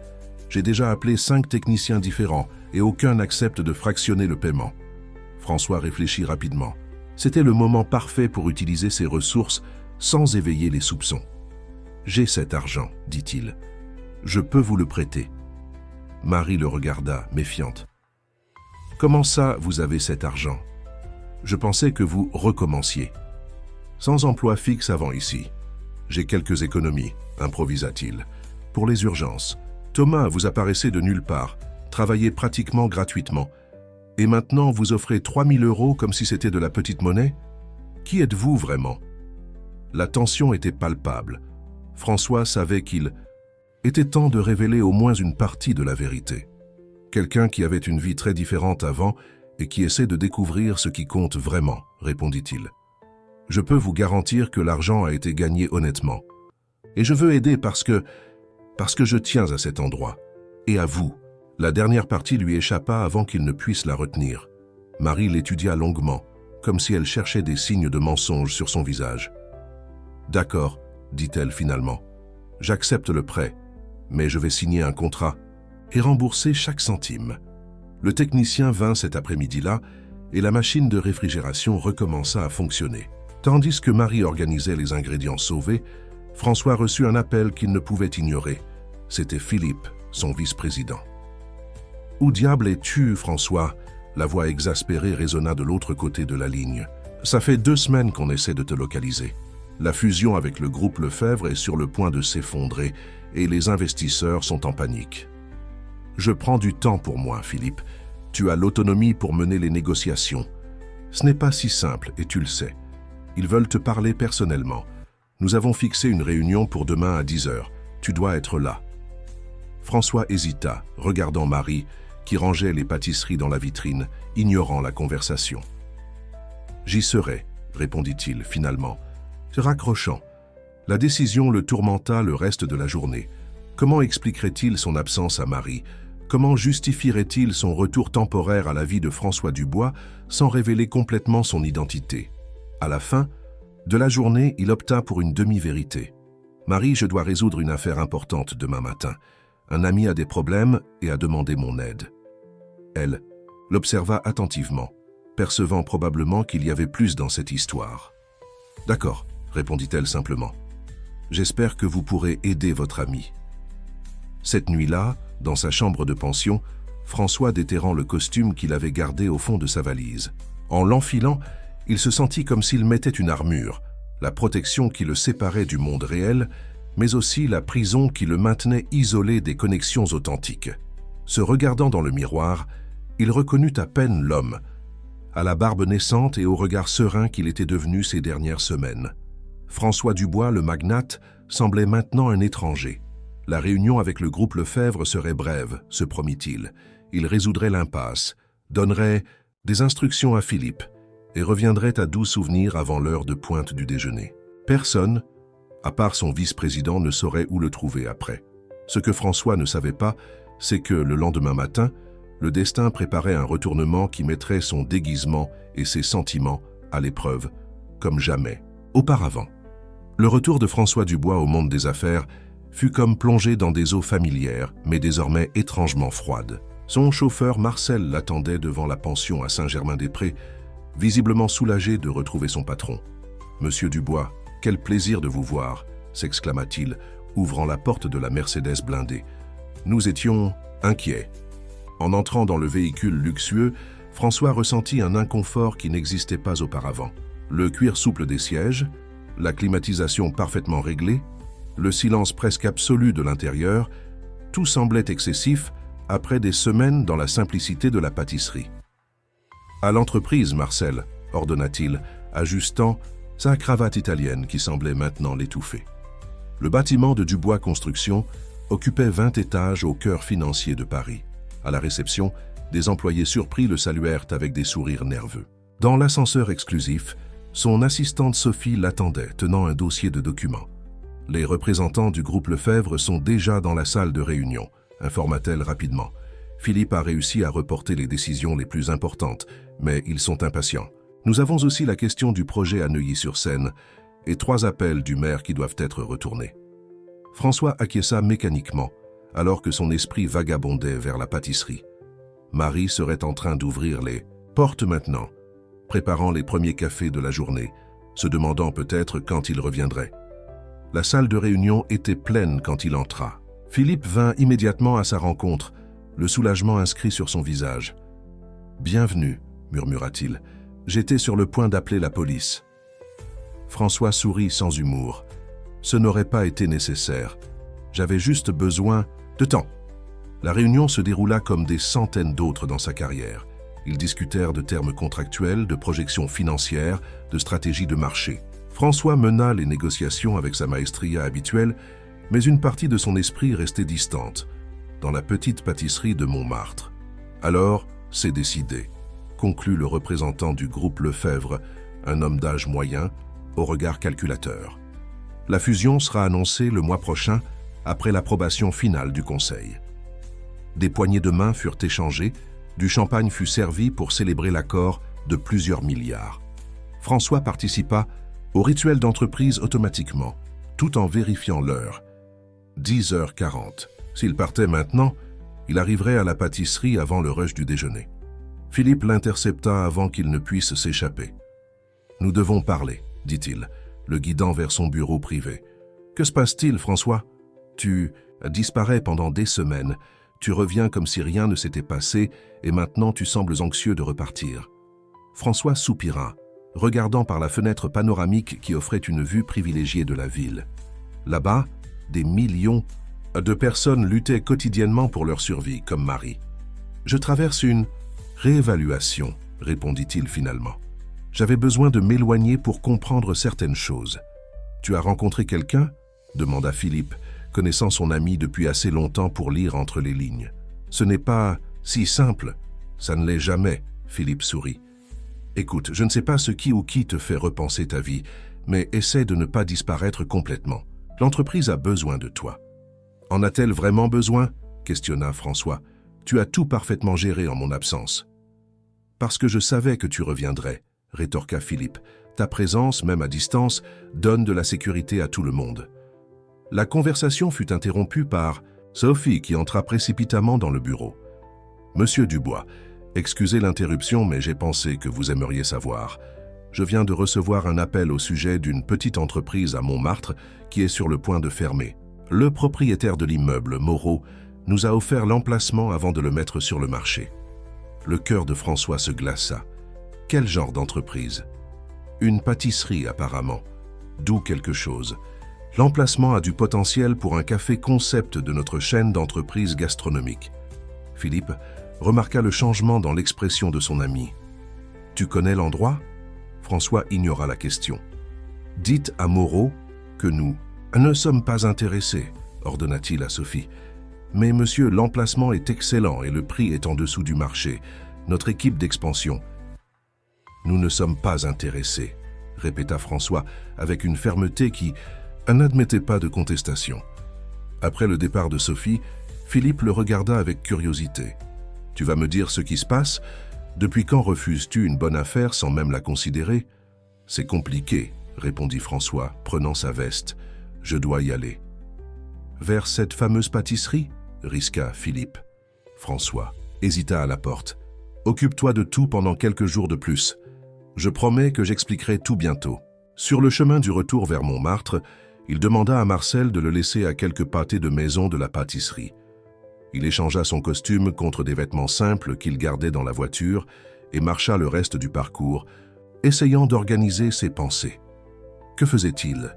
J'ai déjà appelé 5 techniciens différents et aucun n'accepte de fractionner le paiement. » François réfléchit rapidement. C'était le moment parfait pour utiliser ses ressources sans éveiller les soupçons. « J'ai cet argent, dit-il. Je peux vous le prêter. » Marie le regarda, méfiante. « Comment ça, vous avez cet argent ? Je pensais que vous recommenciez. » « Sans emploi fixe avant ici. J'ai quelques économies, improvisa-t-il. Pour les urgences. Thomas, vous apparaissez de nulle part, travaillez pratiquement gratuitement. Et maintenant, vous offrez 3 000 € comme si c'était de la petite monnaie ? Qui êtes-vous vraiment ? La tension était palpable. François savait qu'il était temps de révéler au moins une partie de la vérité. Quelqu'un qui avait une vie très différente avant et qui essaie de découvrir ce qui compte vraiment, répondit-il. Je peux vous garantir que l'argent a été gagné honnêtement. Et je veux aider parce que je tiens à cet endroit. Et à vous. La dernière partie lui échappa avant qu'il ne puisse la retenir. Marie l'étudia longuement, comme si elle cherchait des signes de mensonge sur son visage. « D'accord, » dit-elle finalement. « J'accepte le prêt, mais je vais signer un contrat et rembourser chaque centime. » Le technicien vint cet après-midi-là et la machine de réfrigération recommença à fonctionner. Tandis que Marie organisait les ingrédients sauvés, François reçut un appel qu'il ne pouvait ignorer. C'était Philippe, son vice-président. « Où diable es-tu, François ?» La voix exaspérée résonna de l'autre côté de la ligne. « Ça fait 2 semaines qu'on essaie de te localiser. La fusion avec le groupe Lefebvre est sur le point de s'effondrer et les investisseurs sont en panique. Je prends du temps pour moi, Philippe. Tu as l'autonomie pour mener les négociations. Ce n'est pas si simple et tu le sais. Ils veulent te parler personnellement. Nous avons fixé une réunion pour demain à 10 h. Tu dois être là. » François hésita, regardant Marie, qui rangeait les pâtisseries dans la vitrine, ignorant la conversation. « J'y serai, » répondit-il finalement, se raccrochant. La décision le tourmenta le reste de la journée. Comment expliquerait-il son absence à Marie ? Comment justifierait-il son retour temporaire à la vie de François Dubois sans révéler complètement son identité ? À la fin de la journée, il opta pour une demi-vérité. « Marie, je dois résoudre une affaire importante demain matin. Un ami a des problèmes et a demandé mon aide. » Elle l'observa attentivement, percevant probablement qu'il y avait plus dans cette histoire. « D'accord, » répondit-elle simplement. « J'espère que vous pourrez aider votre ami. » Cette nuit-là, Dans sa chambre de pension, François déterrant le costume qu'il avait gardé au fond de sa valise. En l'enfilant, il se sentit comme s'il mettait une armure, la protection qui le séparait du monde réel, mais aussi la prison qui le maintenait isolé des connexions authentiques. Se regardant dans le miroir, il reconnut à peine l'homme, à la barbe naissante et au regard serein qu'il était devenu ces dernières semaines. François Dubois, le magnate, semblait maintenant un étranger. La réunion avec le groupe Lefebvre serait brève, se promit-il. Il résoudrait l'impasse, donnerait des instructions à Philippe et reviendrait à doux souvenirs avant l'heure de pointe du déjeuner. Personne, à part son vice-président, ne saurait où le trouver après. Ce que François ne savait pas, c'est que le lendemain matin, le destin préparait un retournement qui mettrait son déguisement et ses sentiments à l'épreuve, comme jamais auparavant. Le retour de François Dubois au monde des affaires fut comme plongé dans des eaux familières, mais désormais étrangement froides. Son chauffeur Marcel l'attendait devant la pension à Saint-Germain-des-Prés, visiblement soulagé de retrouver son patron. « Monsieur Dubois, quel plaisir de vous voir !» s'exclama-t-il, ouvrant la porte de la Mercedes blindée. « Nous étions inquiets. » En entrant dans le véhicule luxueux, François ressentit un inconfort qui n'existait pas auparavant. Le cuir souple des sièges, la climatisation parfaitement réglée, le silence presque absolu de l'intérieur, tout semblait excessif après des semaines dans la simplicité de la pâtisserie. « À l'entreprise, Marcel », ordonna-t-il, ajustant sa cravate italienne qui semblait maintenant l'étouffer. Le bâtiment de Dubois Construction occupait 20 étages au cœur financier de Paris. À la réception, des employés surpris le saluèrent avec des sourires nerveux. Dans l'ascenseur exclusif, son assistante Sophie l'attendait, tenant un dossier de documents. « Les représentants du groupe Lefebvre sont déjà dans la salle de réunion », informa-t-elle rapidement. « Philippe a réussi à reporter les décisions les plus importantes, mais ils sont impatients. Nous avons aussi la question du projet à Neuilly-sur-Seine et 3 appels du maire qui doivent être retournés. » François acquiesça mécaniquement, alors que son esprit vagabondait vers la pâtisserie. Marie serait en train d'ouvrir les portes maintenant, préparant les premiers cafés de la journée, se demandant peut-être quand il reviendrait. La salle de réunion était pleine quand il entra. Philippe vint immédiatement à sa rencontre, le soulagement inscrit sur son visage. « Bienvenue », murmura-t-il. « J'étais sur le point d'appeler la police. » François sourit sans humour. « Ce n'aurait pas été nécessaire. J'avais juste besoin de temps. » La réunion se déroula comme des centaines d'autres dans sa carrière. Ils discutèrent de termes contractuels, de projections financières, de stratégies de marché. François mena les négociations avec sa maestria habituelle, mais une partie de son esprit restait distante, dans la petite pâtisserie de Montmartre. « Alors, c'est décidé », conclut le représentant du groupe Lefebvre, un homme d'âge moyen, au regard calculateur. La fusion sera annoncée le mois prochain, après l'approbation finale du Conseil. Des poignées de main furent échangées, du champagne fut servi pour célébrer l'accord de plusieurs milliards. François participa au rituel d'entreprise automatiquement, tout en vérifiant l'heure. 10h40. S'il partait maintenant, il arriverait à la pâtisserie avant le rush du déjeuner. Philippe l'intercepta avant qu'il ne puisse s'échapper. « Nous devons parler, » dit-il, le guidant vers son bureau privé. « Que se passe-t-il, François ? Tu disparais pendant des semaines. Tu reviens comme si rien ne s'était passé et maintenant tu sembles anxieux de repartir. » François soupira, regardant par la fenêtre panoramique qui offrait une vue privilégiée de la ville. Là-bas, des millions de personnes luttaient quotidiennement pour leur survie, comme Marie. « Je traverse une réévaluation, » répondit-il finalement. « J'avais besoin de m'éloigner pour comprendre certaines choses. »« Tu as rencontré quelqu'un ?» demanda Philippe, connaissant son ami depuis assez longtemps pour lire entre les lignes. « Ce n'est pas si simple. »« Ça ne l'est jamais, » Philippe sourit. « Écoute, je ne sais pas ce qui ou qui te fait repenser ta vie, mais essaie de ne pas disparaître complètement. L'entreprise a besoin de toi. »« En a-t-elle vraiment besoin ?» questionna François. « Tu as tout parfaitement géré en mon absence. »« Parce que je savais que tu reviendrais, » rétorqua Philippe. « Ta présence, même à distance, donne de la sécurité à tout le monde. » La conversation fut interrompue par Sophie qui entra précipitamment dans le bureau. « Monsieur Dubois, excusez l'interruption, mais j'ai pensé que vous aimeriez savoir. Je viens de recevoir un appel au sujet d'une petite entreprise à Montmartre qui est sur le point de fermer. Le propriétaire de l'immeuble, Moreau, nous a offert l'emplacement avant de le mettre sur le marché. Le cœur de François se glaça. Quel genre d'entreprise? Une pâtisserie apparemment. D'où quelque chose. L'emplacement a du potentiel pour un café concept de notre chaîne d'entreprises gastronomiques. Philippe remarqua le changement dans l'expression de son ami. « Tu connais l'endroit » François ignora la question. « Dites à Moreau que nous ne sommes pas intéressés, » ordonna-t-il à Sophie. « Mais monsieur, l'emplacement est excellent et le prix est en dessous du marché. Notre équipe d'expansion. » « Nous ne sommes pas intéressés, » répéta François avec une fermeté qui n'admettait pas de contestation. Après le départ de Sophie, Philippe le regarda avec curiosité. « Tu vas me dire ce qui se passe? Depuis quand refuses-tu une bonne affaire sans même la considérer ?»« C'est compliqué, » répondit François, prenant sa veste. « Je dois y aller. »« Vers cette fameuse pâtisserie ?» risqua Philippe. François hésita à la porte. « Occupe-toi de tout pendant quelques jours de plus. Je promets que j'expliquerai tout bientôt. » Sur le chemin du retour vers Montmartre, il demanda à Marcel de le laisser à quelques pâtés de maison de la pâtisserie. Il échangea son costume contre des vêtements simples qu'il gardait dans la voiture et marcha le reste du parcours, essayant d'organiser ses pensées. Que faisait-il?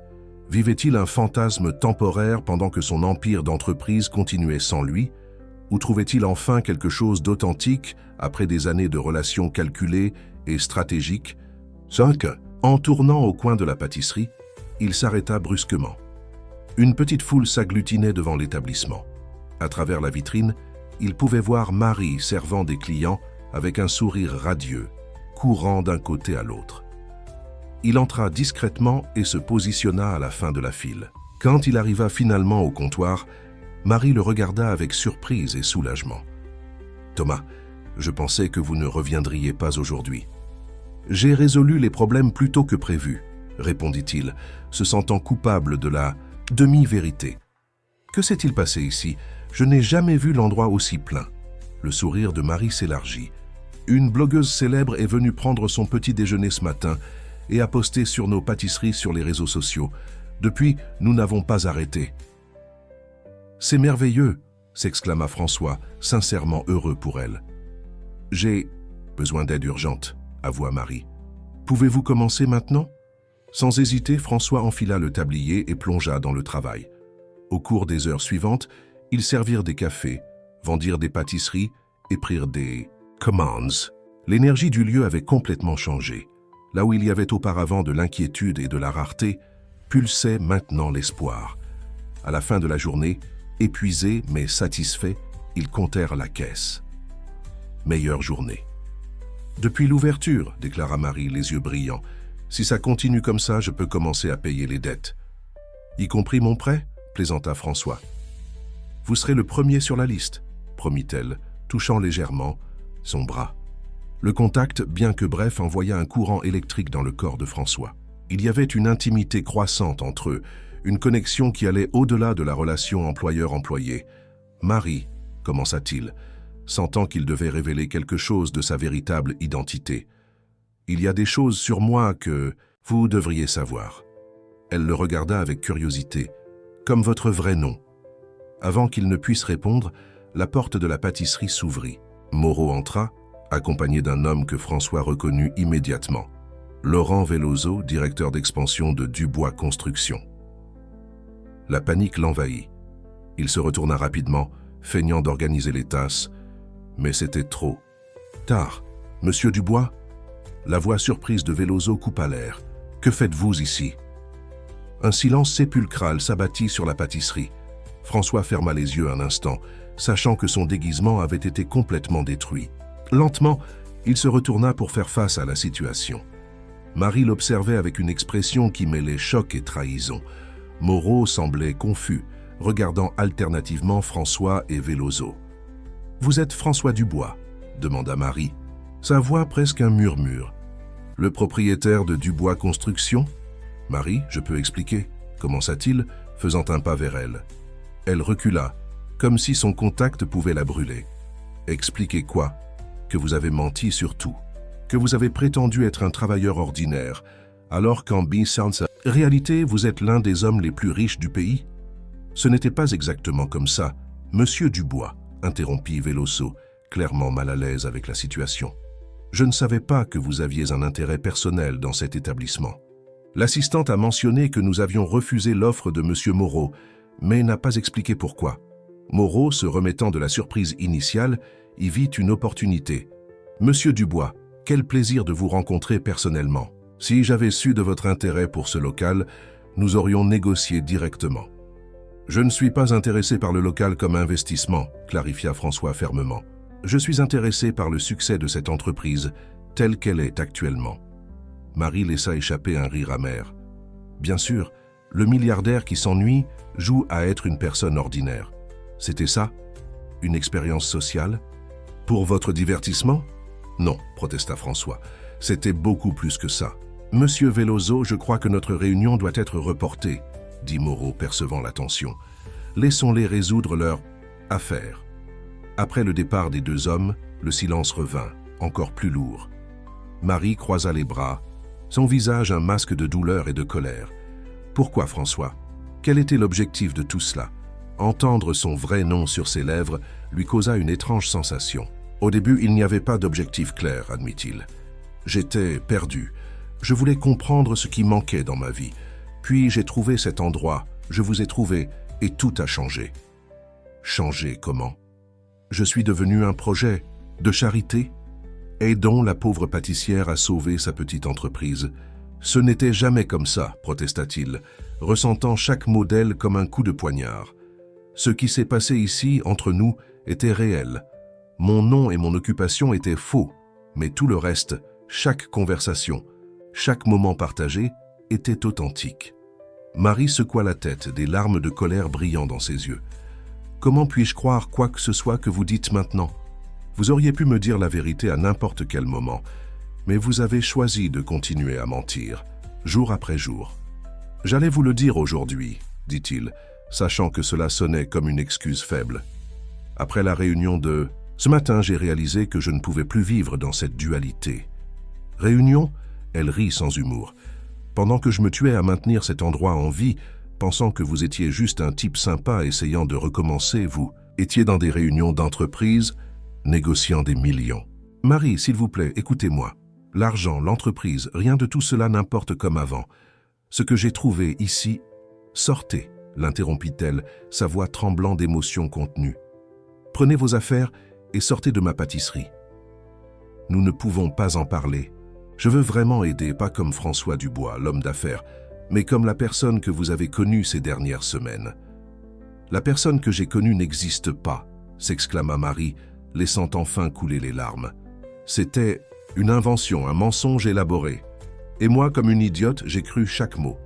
Vivait-il un fantasme temporaire pendant que son empire d'entreprise continuait sans lui? Ou trouvait-il enfin quelque chose d'authentique après des années de relations calculées et stratégiques? 5. En tournant au coin de la pâtisserie, il s'arrêta brusquement. Une petite foule s'agglutinait devant l'établissement. À travers la vitrine, il pouvait voir Marie servant des clients avec un sourire radieux, courant d'un côté à l'autre. Il entra discrètement et se positionna à la fin de la file. Quand il arriva finalement au comptoir, Marie le regarda avec surprise et soulagement. « Thomas, je pensais que vous ne reviendriez pas aujourd'hui. »« J'ai résolu les problèmes plus tôt que prévu, » répondit-il, se sentant coupable de la demi-vérité. « Que s'est-il passé ici? Je n'ai jamais vu l'endroit aussi plein. » Le sourire de Marie s'élargit. « Une blogueuse célèbre est venue prendre son petit déjeuner ce matin et a posté sur nos pâtisseries sur les réseaux sociaux. Depuis, nous n'avons pas arrêté. »« C'est merveilleux !» s'exclama François, sincèrement heureux pour elle. « J'ai besoin d'aide urgente, » avoua Marie. « Pouvez-vous commencer maintenant ?» Sans hésiter, François enfila le tablier et plongea dans le travail. Au cours des heures suivantes, ils servirent des cafés, vendirent des pâtisseries et prirent des commandes. L'énergie du lieu avait complètement changé. Là où il y avait auparavant de l'inquiétude et de la rareté, pulsait maintenant l'espoir. À la fin de la journée, épuisés mais satisfaits, ils comptèrent la caisse. Meilleure journée. « Depuis l'ouverture, » déclara Marie, les yeux brillants. « Si ça continue comme ça, je peux commencer à payer les dettes. »« Y compris mon prêt ?» plaisanta François. « Vous serez le premier sur la liste, » promit-elle, touchant légèrement son bras. Le contact, bien que bref, envoya un courant électrique dans le corps de François. Il y avait une intimité croissante entre eux, une connexion qui allait au-delà de la relation employeur-employé. « Marie », commença-t-il, sentant qu'il devait révéler quelque chose de sa véritable identité. « Il y a des choses sur moi que vous devriez savoir. » Elle le regarda avec curiosité. « Comme votre vrai nom. » Avant qu'il ne puisse répondre, la porte de la pâtisserie s'ouvrit. Moreau entra, accompagné d'un homme que François reconnut immédiatement. Laurent Veloso, directeur d'expansion de Dubois Construction. La panique l'envahit. Il se retourna rapidement, feignant d'organiser les tasses. Mais c'était trop. Tard. « Monsieur Dubois ?» La voix surprise de Veloso coupa l'air. « Que faites-vous ici ?» Un silence sépulcral s'abattit sur la pâtisserie. François ferma les yeux un instant, sachant que son déguisement avait été complètement détruit. Lentement, il se retourna pour faire face à la situation. Marie l'observait avec une expression qui mêlait choc et trahison. Moreau semblait confus, regardant alternativement François et Veloso. « Vous êtes François Dubois ?» demanda Marie. Sa voix presque un murmure. « Le propriétaire de Dubois Construction ?»« Marie, je peux expliquer ?» commença-t-il, faisant un pas vers elle. Elle recula, comme si son contact pouvait la brûler. « Expliquez quoi ? Que vous avez menti sur tout. Que vous avez prétendu être un travailleur ordinaire, alors qu'en réalité, vous êtes l'un des hommes les plus riches du pays ? Ce n'était pas exactement comme ça, « Monsieur Dubois, interrompit Veloso, clairement mal à l'aise avec la situation. Je ne savais pas que vous aviez un intérêt personnel dans cet établissement. L'assistante a mentionné que nous avions refusé l'offre de Monsieur Moreau, mais n'a pas expliqué pourquoi. Moreau, se remettant de la surprise initiale, y vit une opportunité. « Monsieur Dubois, quel plaisir de vous rencontrer personnellement. Si j'avais su de votre intérêt pour ce local, nous aurions négocié directement. » « Je ne suis pas intéressé par le local comme investissement, » clarifia François fermement. « Je suis intéressé par le succès de cette entreprise, telle qu'elle est actuellement. » Marie laissa échapper un rire amer. Bien sûr, le milliardaire qui s'ennuie joue à être une personne ordinaire. C'était ça? Une expérience sociale? Pour votre divertissement? Non, protesta François. C'était beaucoup plus que ça. Monsieur Veloso, je crois que notre réunion doit être reportée, dit Moreau, percevant la tension. Laissons-les résoudre leur affaire. Après le départ des deux hommes, le silence revint, encore plus lourd. Marie croisa les bras, son visage un masque de douleur et de colère. Pourquoi, François? Quel était l'objectif de tout cela? Entendre son vrai nom sur ses lèvres lui causa une étrange sensation. Au début, il n'y avait pas d'objectif clair, admit-il. J'étais perdu. Je voulais comprendre ce qui manquait dans ma vie. Puis j'ai trouvé cet endroit, je vous ai trouvé, et tout a changé. Changé comment? Je suis devenu un projet de charité. Aidons la pauvre pâtissière à sauver sa petite entreprise. Ce n'était jamais comme ça, protesta-t-il, ressentant chaque mot d'elle comme un coup de poignard. Ce qui s'est passé ici, entre nous, était réel. Mon nom et mon occupation étaient faux, mais tout le reste, chaque conversation, chaque moment partagé, était authentique. Marie secoua la tête, des larmes de colère brillant dans ses yeux. « Comment puis-je croire quoi que ce soit que vous dites maintenant? Vous auriez pu me dire la vérité à n'importe quel moment, mais vous avez choisi de continuer à mentir, jour après jour. J'allais vous le dire aujourd'hui, dit-il, sachant que cela sonnait comme une excuse faible. Après la réunion de... Ce matin, j'ai réalisé que je ne pouvais plus vivre dans cette dualité. Réunion? Elle rit sans humour. Pendant que je me tuais à maintenir cet endroit en vie, pensant que vous étiez juste un type sympa essayant de recommencer, vous étiez dans des réunions d'entreprise, négociant des millions. Marie, s'il vous plaît, écoutez-moi. L'argent, l'entreprise, rien de tout cela n'importe comme avant. Ce que j'ai trouvé ici, sortez, l'interrompit-elle, sa voix tremblant d'émotion contenue. Prenez vos affaires et sortez de ma pâtisserie. Nous ne pouvons pas en parler. Je veux vraiment aider, pas comme François Dubois, l'homme d'affaires, mais comme la personne que vous avez connue ces dernières semaines. La personne que j'ai connue n'existe pas, s'exclama Marie, laissant enfin couler les larmes. C'était une invention, un mensonge élaboré. Et moi, comme une idiote, j'ai cru chaque mot.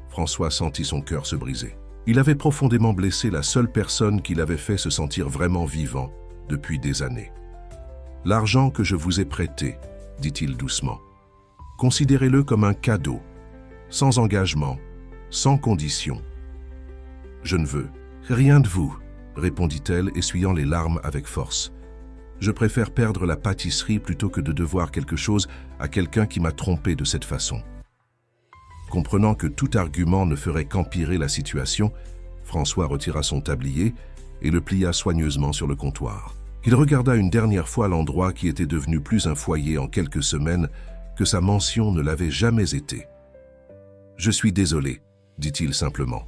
François sentit son cœur se briser. Il avait profondément blessé la seule personne qui l'avait fait se sentir vraiment vivant depuis des années. « L'argent que je vous ai prêté, dit-il doucement, considérez-le comme un cadeau, sans engagement, sans condition. Je ne veux rien de vous, répondit-elle, essuyant les larmes avec force. Je préfère perdre la pâtisserie plutôt que de devoir quelque chose à quelqu'un qui m'a trompé de cette façon. Comprenant que tout argument ne ferait qu'empirer la situation, François retira son tablier et le plia soigneusement sur le comptoir. Il regarda une dernière fois l'endroit qui était devenu plus un foyer en quelques semaines que sa mention ne l'avait jamais été. « Je suis désolé, dit-il simplement,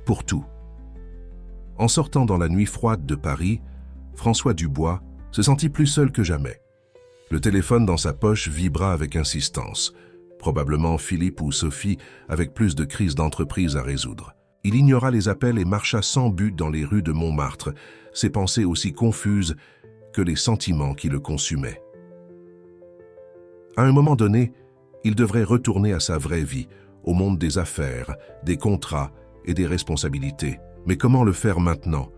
pour tout. » En sortant dans la nuit froide de Paris, François Dubois se sentit plus seul que jamais. Le téléphone dans sa poche vibra avec insistance. Probablement Philippe ou Sophie avec plus de crises d'entreprise à résoudre. Il ignora les appels et marcha sans but dans les rues de Montmartre, ses pensées aussi confuses que les sentiments qui le consumaient. À un moment donné, il devrait retourner à sa vraie vie, au monde des affaires, des contrats et des responsabilités. Mais comment le faire maintenant,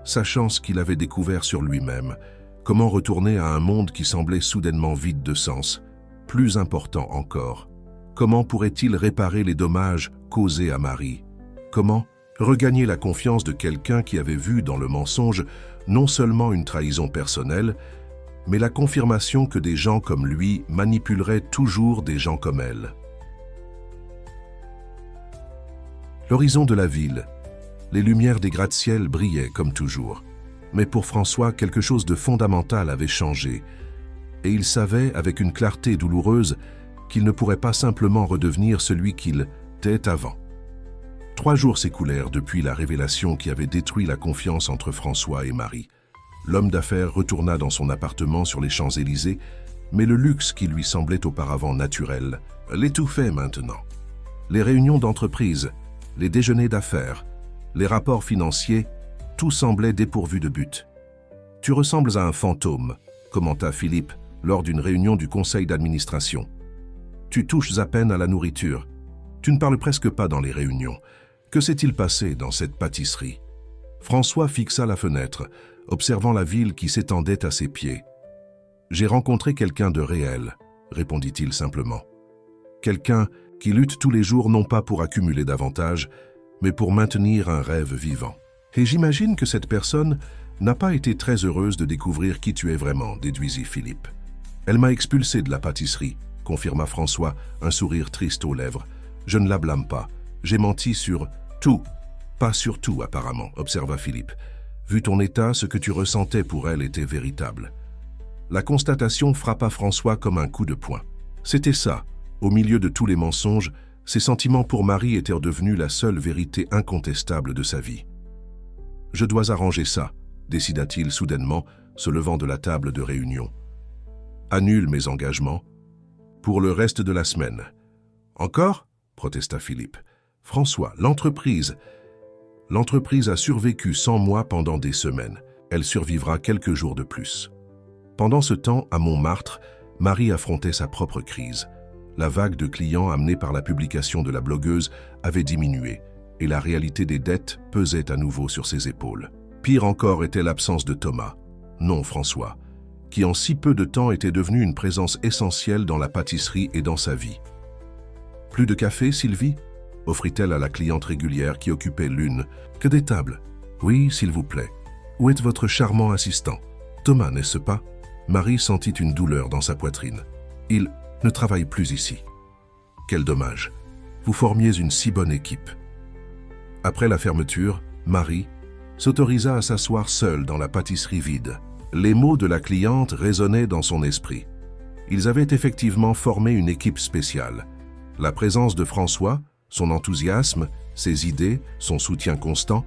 sachant ce qu'il avait découvert sur lui-même? Comment retourner à un monde qui semblait soudainement vide de sens, plus important encore? Comment pourrait-il réparer les dommages causés à Marie? Comment regagner la confiance de quelqu'un qui avait vu dans le mensonge non seulement une trahison personnelle, mais la confirmation que des gens comme lui manipuleraient toujours des gens comme elle? L'horizon de la ville, les lumières des gratte-ciel brillaient comme toujours. Mais pour François, quelque chose de fondamental avait changé, et il savait, avec une clarté douloureuse, qu'il ne pourrait pas simplement redevenir celui qu'il était avant. 3 jours s'écoulèrent depuis la révélation qui avait détruit la confiance entre François et Marie. L'homme d'affaires retourna dans son appartement sur les Champs-Élysées, mais le luxe qui lui semblait auparavant naturel l'étouffait maintenant. Les réunions d'entreprise, les déjeuners d'affaires, les rapports financiers, tout semblait dépourvu de but. « Tu ressembles à un fantôme », commenta Philippe lors d'une réunion du conseil d'administration. « Tu touches à peine à la nourriture. Tu ne parles presque pas dans les réunions. Que s'est-il passé dans cette pâtisserie ?» François fixa la fenêtre, observant la ville qui s'étendait à ses pieds. « J'ai rencontré quelqu'un de réel », répondit-il simplement. « Quelqu'un qui lutte tous les jours non pas pour accumuler davantage, mais pour maintenir un rêve vivant. Et j'imagine que cette personne n'a pas été très heureuse de découvrir qui tu es vraiment, déduisit Philippe. Elle m'a expulsé de la pâtisserie, confirma François, un sourire triste aux lèvres. Je ne la blâme pas. J'ai menti sur tout. Pas sur tout, apparemment, observa Philippe. Vu ton état, ce que tu ressentais pour elle était véritable. La constatation frappa François comme un coup de poing. C'était ça. Au milieu de tous les mensonges, ses sentiments pour Marie étaient devenus la seule vérité incontestable de sa vie. « Je dois arranger ça », décida-t-il soudainement, se levant de la table de réunion. « Annule mes engagements pour le reste de la semaine. »« Encore ?» protesta Philippe. « François, l'entreprise a survécu sans moi pendant des semaines. Elle survivra quelques jours de plus. » Pendant ce temps, à Montmartre, Marie affrontait sa propre crise. La vague de clients amenée par la publication de la blogueuse avait diminué, et la réalité des dettes pesait à nouveau sur ses épaules. Pire encore était l'absence de Thomas, non François, qui en si peu de temps était devenu une présence essentielle dans la pâtisserie et dans sa vie. « Plus de café, Sylvie ?» offrit-elle à la cliente régulière qui occupait l'une. « Que des tables ?»« Oui, s'il vous plaît. Où est votre charmant assistant ? Thomas, n'est-ce pas ?» Marie sentit une douleur dans sa poitrine. « Il ne travaille plus ici. » « Quel dommage. Vous formiez une si bonne équipe. » Après la fermeture, Marie s'autorisa à s'asseoir seule dans la pâtisserie vide. Les mots de la cliente résonnaient dans son esprit. Ils avaient effectivement formé une équipe spéciale. La présence de François, son enthousiasme, ses idées, son soutien constant,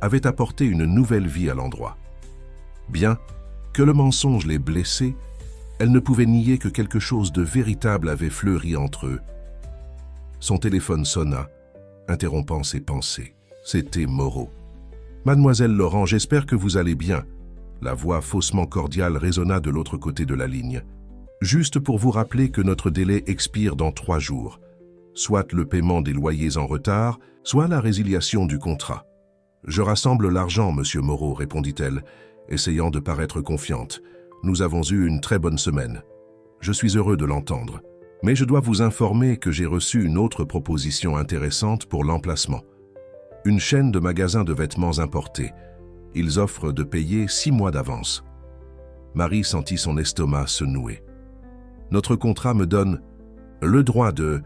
avaient apporté une nouvelle vie à l'endroit. Bien que le mensonge les blessait, elle ne pouvait nier que quelque chose de véritable avait fleuri entre eux. Son téléphone sonna, interrompant ses pensées. C'était Moreau. « Mademoiselle Laurent, j'espère que vous allez bien. » La voix faussement cordiale résonna de l'autre côté de la ligne. « Juste pour vous rappeler que notre délai expire dans 3 jours. Soit le paiement des loyers en retard, soit la résiliation du contrat. »« Je rassemble l'argent, monsieur Moreau, » répondit-elle, essayant de paraître confiante. « Nous avons eu une très bonne semaine. Je suis heureux de l'entendre. Mais je dois vous informer que j'ai reçu une autre proposition intéressante pour l'emplacement. Une chaîne de magasins de vêtements importés. Ils offrent de payer 6 mois d'avance. » Marie sentit son estomac se nouer. « Notre contrat me donne le droit de... »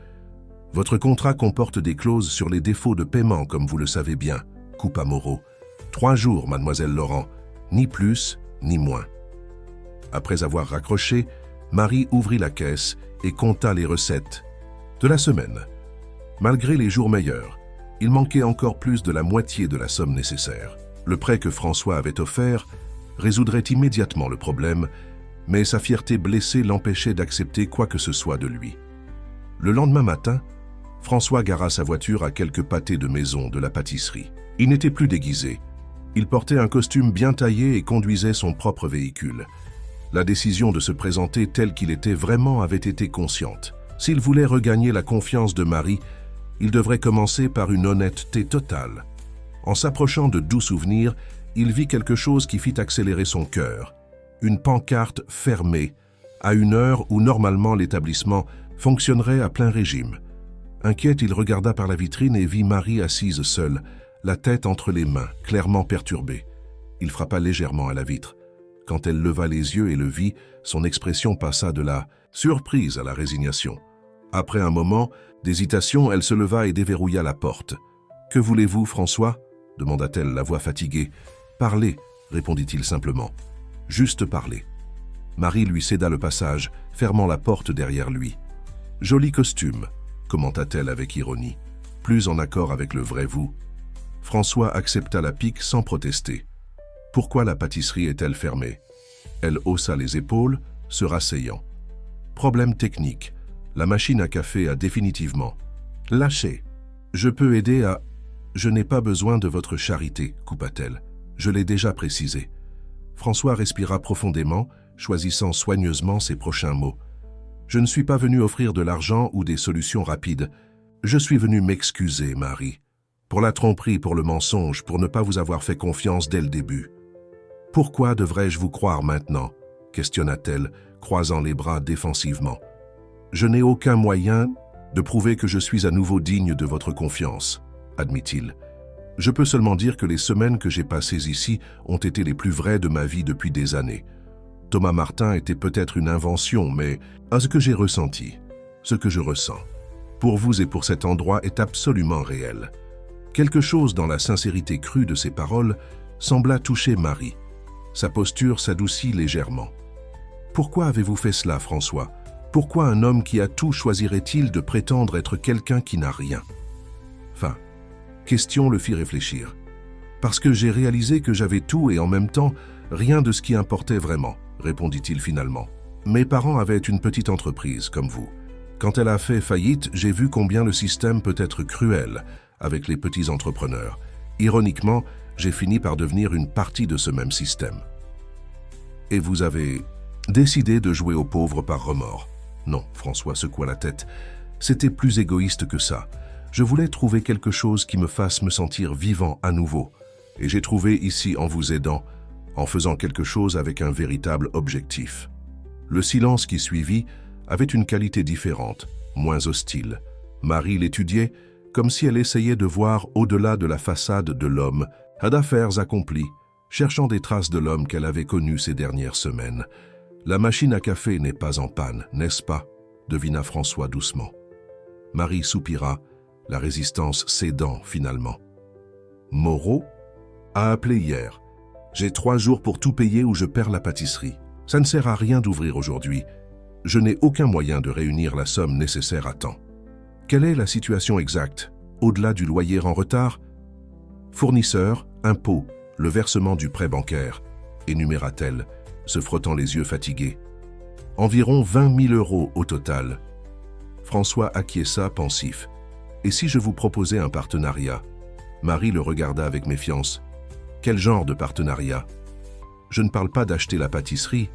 « Votre contrat comporte des clauses sur les défauts de paiement, comme vous le savez bien, » coupa Moreau. « 3 jours, mademoiselle Laurent, ni plus, ni moins. » Après avoir raccroché, Marie ouvrit la caisse et compta les recettes de la semaine. Malgré les jours meilleurs, il manquait encore plus de la moitié de la somme nécessaire. Le prêt que François avait offert résoudrait immédiatement le problème, mais sa fierté blessée l'empêchait d'accepter quoi que ce soit de lui. Le lendemain matin, François gara sa voiture à quelques pâtés de maison de la pâtisserie. Il n'était plus déguisé. Il portait un costume bien taillé et conduisait son propre véhicule. La décision de se présenter tel qu'il était vraiment avait été consciente. S'il voulait regagner la confiance de Marie, il devrait commencer par une honnêteté totale. En s'approchant de doux souvenirs, il vit quelque chose qui fit accélérer son cœur. Une pancarte fermée, à une heure où normalement l'établissement fonctionnerait à plein régime. Inquiet, il regarda par la vitrine et vit Marie assise seule, la tête entre les mains, clairement perturbée. Il frappa légèrement à la vitre. Quand elle leva les yeux et le vit, son expression passa de la surprise à la résignation. Après un moment d'hésitation, elle se leva et déverrouilla la porte. « Que voulez-vous, François ?» demanda-t-elle, la voix fatiguée. « Parlez » répondit-il simplement. Juste parler. Marie lui céda le passage, fermant la porte derrière lui. Joli costume, commenta-t-elle avec ironie, plus en accord avec le vrai vous. François accepta la pique sans protester. Pourquoi la pâtisserie est-elle fermée? Elle haussa les épaules, se rasseyant. Problème technique. La machine à café a définitivement lâché. Je peux aider à... Je n'ai pas besoin de votre charité, coupa-t-elle. Je l'ai déjà précisé. François respira profondément, choisissant soigneusement ses prochains mots. Je ne suis pas venu offrir de l'argent ou des solutions rapides. Je suis venu m'excuser, Marie. Pour la tromperie, pour le mensonge, pour ne pas vous avoir fait confiance dès le début. Pourquoi devrais-je vous croire maintenant? Questionna-t-elle, croisant les bras défensivement. Je n'ai aucun moyen de prouver que je suis à nouveau digne de votre confiance, admit-il. Je peux seulement dire que les semaines que j'ai passées ici ont été les plus vraies de ma vie depuis des années. Thomas Martin était peut-être une invention, mais à ce que j'ai ressenti, ce que je ressens, pour vous et pour cet endroit est absolument réel. Quelque chose dans la sincérité crue de ses paroles sembla toucher Marie. Sa posture s'adoucit légèrement. Pourquoi avez-vous fait cela, François? Pourquoi un homme qui a tout choisirait-il de prétendre être quelqu'un qui n'a rien? Enfin, question le fit réfléchir. Parce que j'ai réalisé que j'avais tout et en même temps, rien de ce qui importait vraiment, répondit-il finalement. Mes parents avaient une petite entreprise, comme vous. Quand elle a fait faillite, j'ai vu combien le système peut être cruel avec les petits entrepreneurs. Ironiquement, j'ai fini par devenir une partie de ce même système. Et vous avez décidé de jouer aux pauvres par remords. Non, François secoua la tête. C'était plus égoïste que ça. Je voulais trouver quelque chose qui me fasse me sentir vivant à nouveau. Et j'ai trouvé ici en vous aidant, en faisant quelque chose avec un véritable objectif. Le silence qui suivit avait une qualité différente, moins hostile. Marie l'étudiait comme si elle essayait de voir au-delà de la façade de l'homme, à d'affaires accomplies, cherchant des traces de l'homme qu'elle avait connu ces dernières semaines. La machine à café n'est pas en panne, n'est-ce pas? Devina François doucement. Marie soupira, la résistance cédant finalement. Moreau a appelé hier. J'ai 3 jours pour tout payer ou je perds la pâtisserie. Ça ne sert à rien d'ouvrir aujourd'hui. Je n'ai aucun moyen de réunir la somme nécessaire à temps. Quelle est la situation exacte? Au-delà du loyer en retard? Fournisseur, impôts, le versement du prêt bancaire, énuméra-t-elle, se frottant les yeux fatigués. Environ 20 000 € au total. François acquiesça pensif. Et si je vous proposais un partenariat? Marie le regarda avec méfiance. Quel genre de partenariat? Je ne parle pas d'acheter la pâtisserie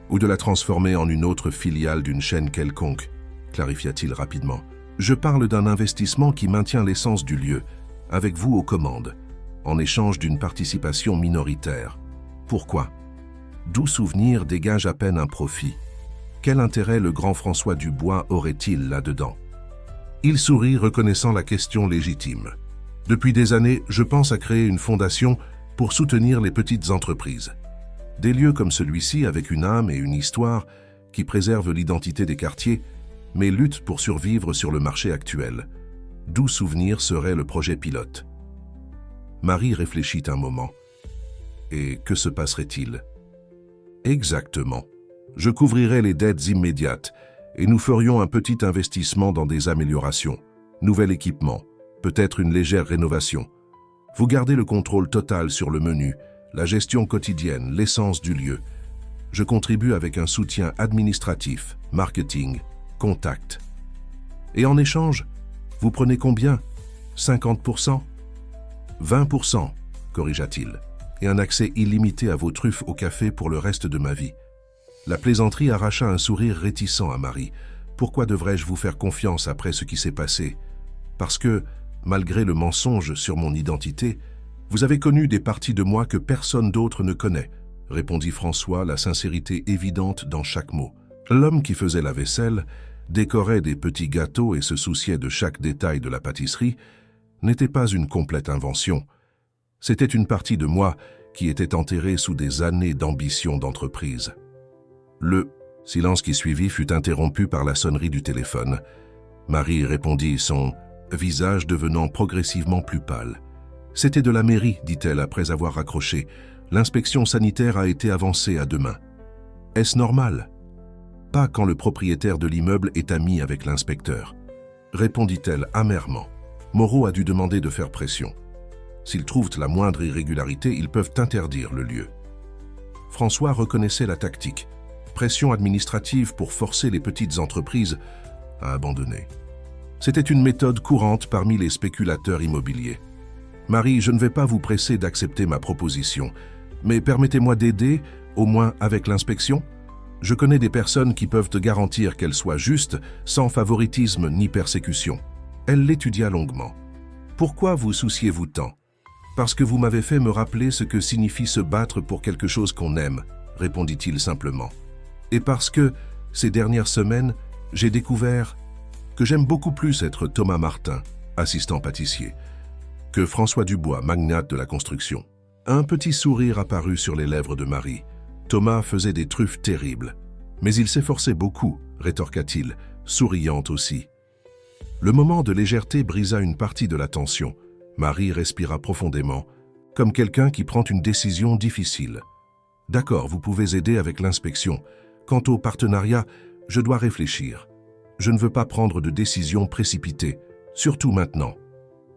ou de la transformer en une autre filiale d'une chaîne quelconque, clarifia-t-il rapidement. Je parle d'un investissement qui maintient l'essence du lieu, avec vous aux commandes, en échange d'une participation minoritaire. Pourquoi? D'où souvenir dégage à peine un profit. Quel intérêt le grand François Dubois aurait-il là-dedans? Il sourit, reconnaissant la question légitime. Depuis des années, je pense à créer une fondation pour soutenir les petites entreprises. Des lieux comme celui-ci, avec une âme et une histoire, qui préservent l'identité des quartiers, mais luttent pour survivre sur le marché actuel. D'où souvenir serait le projet pilote. Marie réfléchit un moment. Et que se passerait-il? Exactement. Je couvrirais les dettes immédiates et nous ferions un petit investissement dans des améliorations, nouvel équipement, peut-être une légère rénovation. Vous gardez le contrôle total sur le menu, la gestion quotidienne, l'essence du lieu. Je contribue avec un soutien administratif, marketing, contact. Et en échange, vous prenez combien? 50%? 20%, corrigea-t-il, et un accès illimité à vos truffes au café pour le reste de ma vie. La plaisanterie arracha un sourire réticent à Marie. Pourquoi devrais-je vous faire confiance après ce qui s'est passé? Parce que, malgré le mensonge sur mon identité, vous avez connu des parties de moi que personne d'autre ne connaît, répondit François, la sincérité évidente dans chaque mot. L'homme qui faisait la vaisselle, décorait des petits gâteaux et se souciait de chaque détail de la pâtisserie, n'était pas une complète invention. C'était une partie de moi qui était enterrée sous des années d'ambition d'entreprise. Le silence qui suivit fut interrompu par la sonnerie du téléphone. Marie répondit, son visage devenant progressivement plus pâle. « C'était de la mairie, dit-elle après avoir raccroché. L'inspection sanitaire a été avancée à demain. Est-ce normal? Pas quand le propriétaire de l'immeuble est ami avec l'inspecteur, répondit-elle amèrement. Moreau a dû demander de faire pression. S'ils trouvent la moindre irrégularité, ils peuvent interdire le lieu. François reconnaissait la tactique. Pression administrative pour forcer les petites entreprises à abandonner. C'était une méthode courante parmi les spéculateurs immobiliers. Marie, je ne vais pas vous presser d'accepter ma proposition, mais permettez-moi d'aider, au moins avec l'inspection. Je connais des personnes qui peuvent te garantir qu'elle soit juste, sans favoritisme ni persécution. Elle l'étudia longuement. Pourquoi vous souciez-vous tant? Parce que vous m'avez fait me rappeler ce que signifie se battre pour quelque chose qu'on aime, répondit-il simplement. Et parce que, ces dernières semaines, j'ai découvert que j'aime beaucoup plus être Thomas Martin, assistant pâtissier, que François Dubois, magnate de la construction. Un petit sourire apparut sur les lèvres de Marie. Thomas faisait des truffes terribles. Mais il s'efforçait beaucoup, rétorqua-t-il, souriante aussi. Le moment de légèreté brisa une partie de la tension. Marie respira profondément, comme quelqu'un qui prend une décision difficile. D'accord, vous pouvez aider avec l'inspection. Quant au partenariat, je dois réfléchir. Je ne veux pas prendre de décision précipitée, surtout maintenant.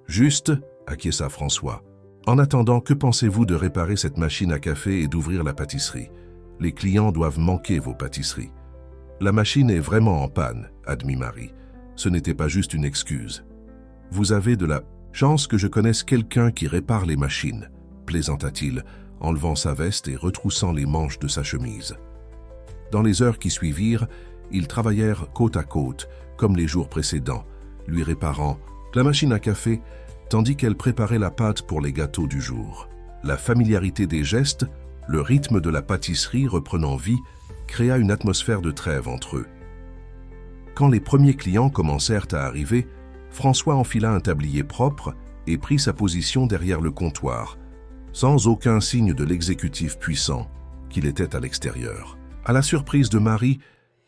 Juste, acquiesça François. En attendant, que pensez-vous de réparer cette machine à café et d'ouvrir la pâtisserie? Les clients doivent manquer vos pâtisseries. La machine est vraiment en panne, admit Marie. Ce n'était pas juste une excuse. Vous avez de la chance que je connaisse quelqu'un qui répare les machines, plaisanta-t-il, enlevant sa veste et retroussant les manches de sa chemise. Dans les heures qui suivirent, ils travaillèrent côte à côte, comme les jours précédents, lui réparant la machine à café, tandis qu'elle préparait la pâte pour les gâteaux du jour. La familiarité des gestes, le rythme de la pâtisserie reprenant vie, créa une atmosphère de trêve entre eux. Quand les premiers clients commencèrent à arriver, François enfila un tablier propre et prit sa position derrière le comptoir, sans aucun signe de l'exécutif puissant qu'il était à l'extérieur. À la surprise de Marie,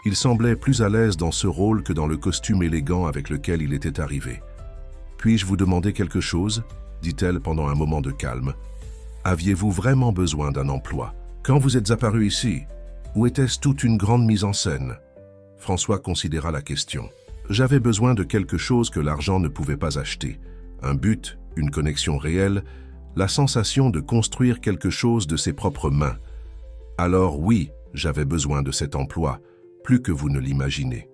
il semblait plus à l'aise dans ce rôle que dans le costume élégant avec lequel il était arrivé. « Puis-je vous demander quelque chose ?» dit-elle pendant un moment de calme. « Aviez-vous vraiment besoin d'un emploi? Quand vous êtes apparu ici, ou était-ce toute une grande mise en scène ?» François considéra la question. « J'avais besoin de quelque chose que l'argent ne pouvait pas acheter. Un but, une connexion réelle, la sensation de construire quelque chose de ses propres mains. Alors oui, j'avais besoin de cet emploi, plus que vous ne l'imaginez. »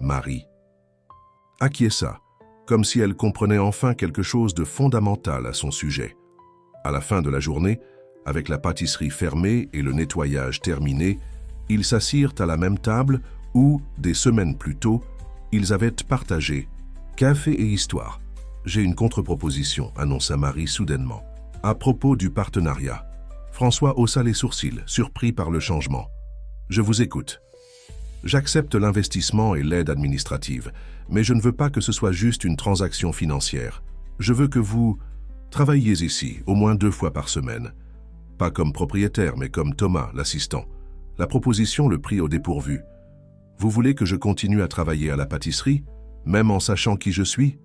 Marie acquiesça, comme si elle comprenait enfin quelque chose de fondamental à son sujet. À la fin de la journée, avec la pâtisserie fermée et le nettoyage terminé, ils s'assirent à la même table où, des semaines plus tôt, ils avaient partagé café et histoire. « J'ai une contre-proposition, » annonça Marie soudainement. « À propos du partenariat. » François haussa les sourcils, surpris par le changement. « Je vous écoute. » « J'accepte l'investissement et l'aide administrative, mais je ne veux pas que ce soit juste une transaction financière. Je veux que vous travailliez ici, au moins 2 fois par semaine. Pas comme propriétaire, mais comme Thomas, l'assistant. La proposition le prit au dépourvu. « Vous voulez que je continue à travailler à la pâtisserie, même en sachant qui je suis ?»«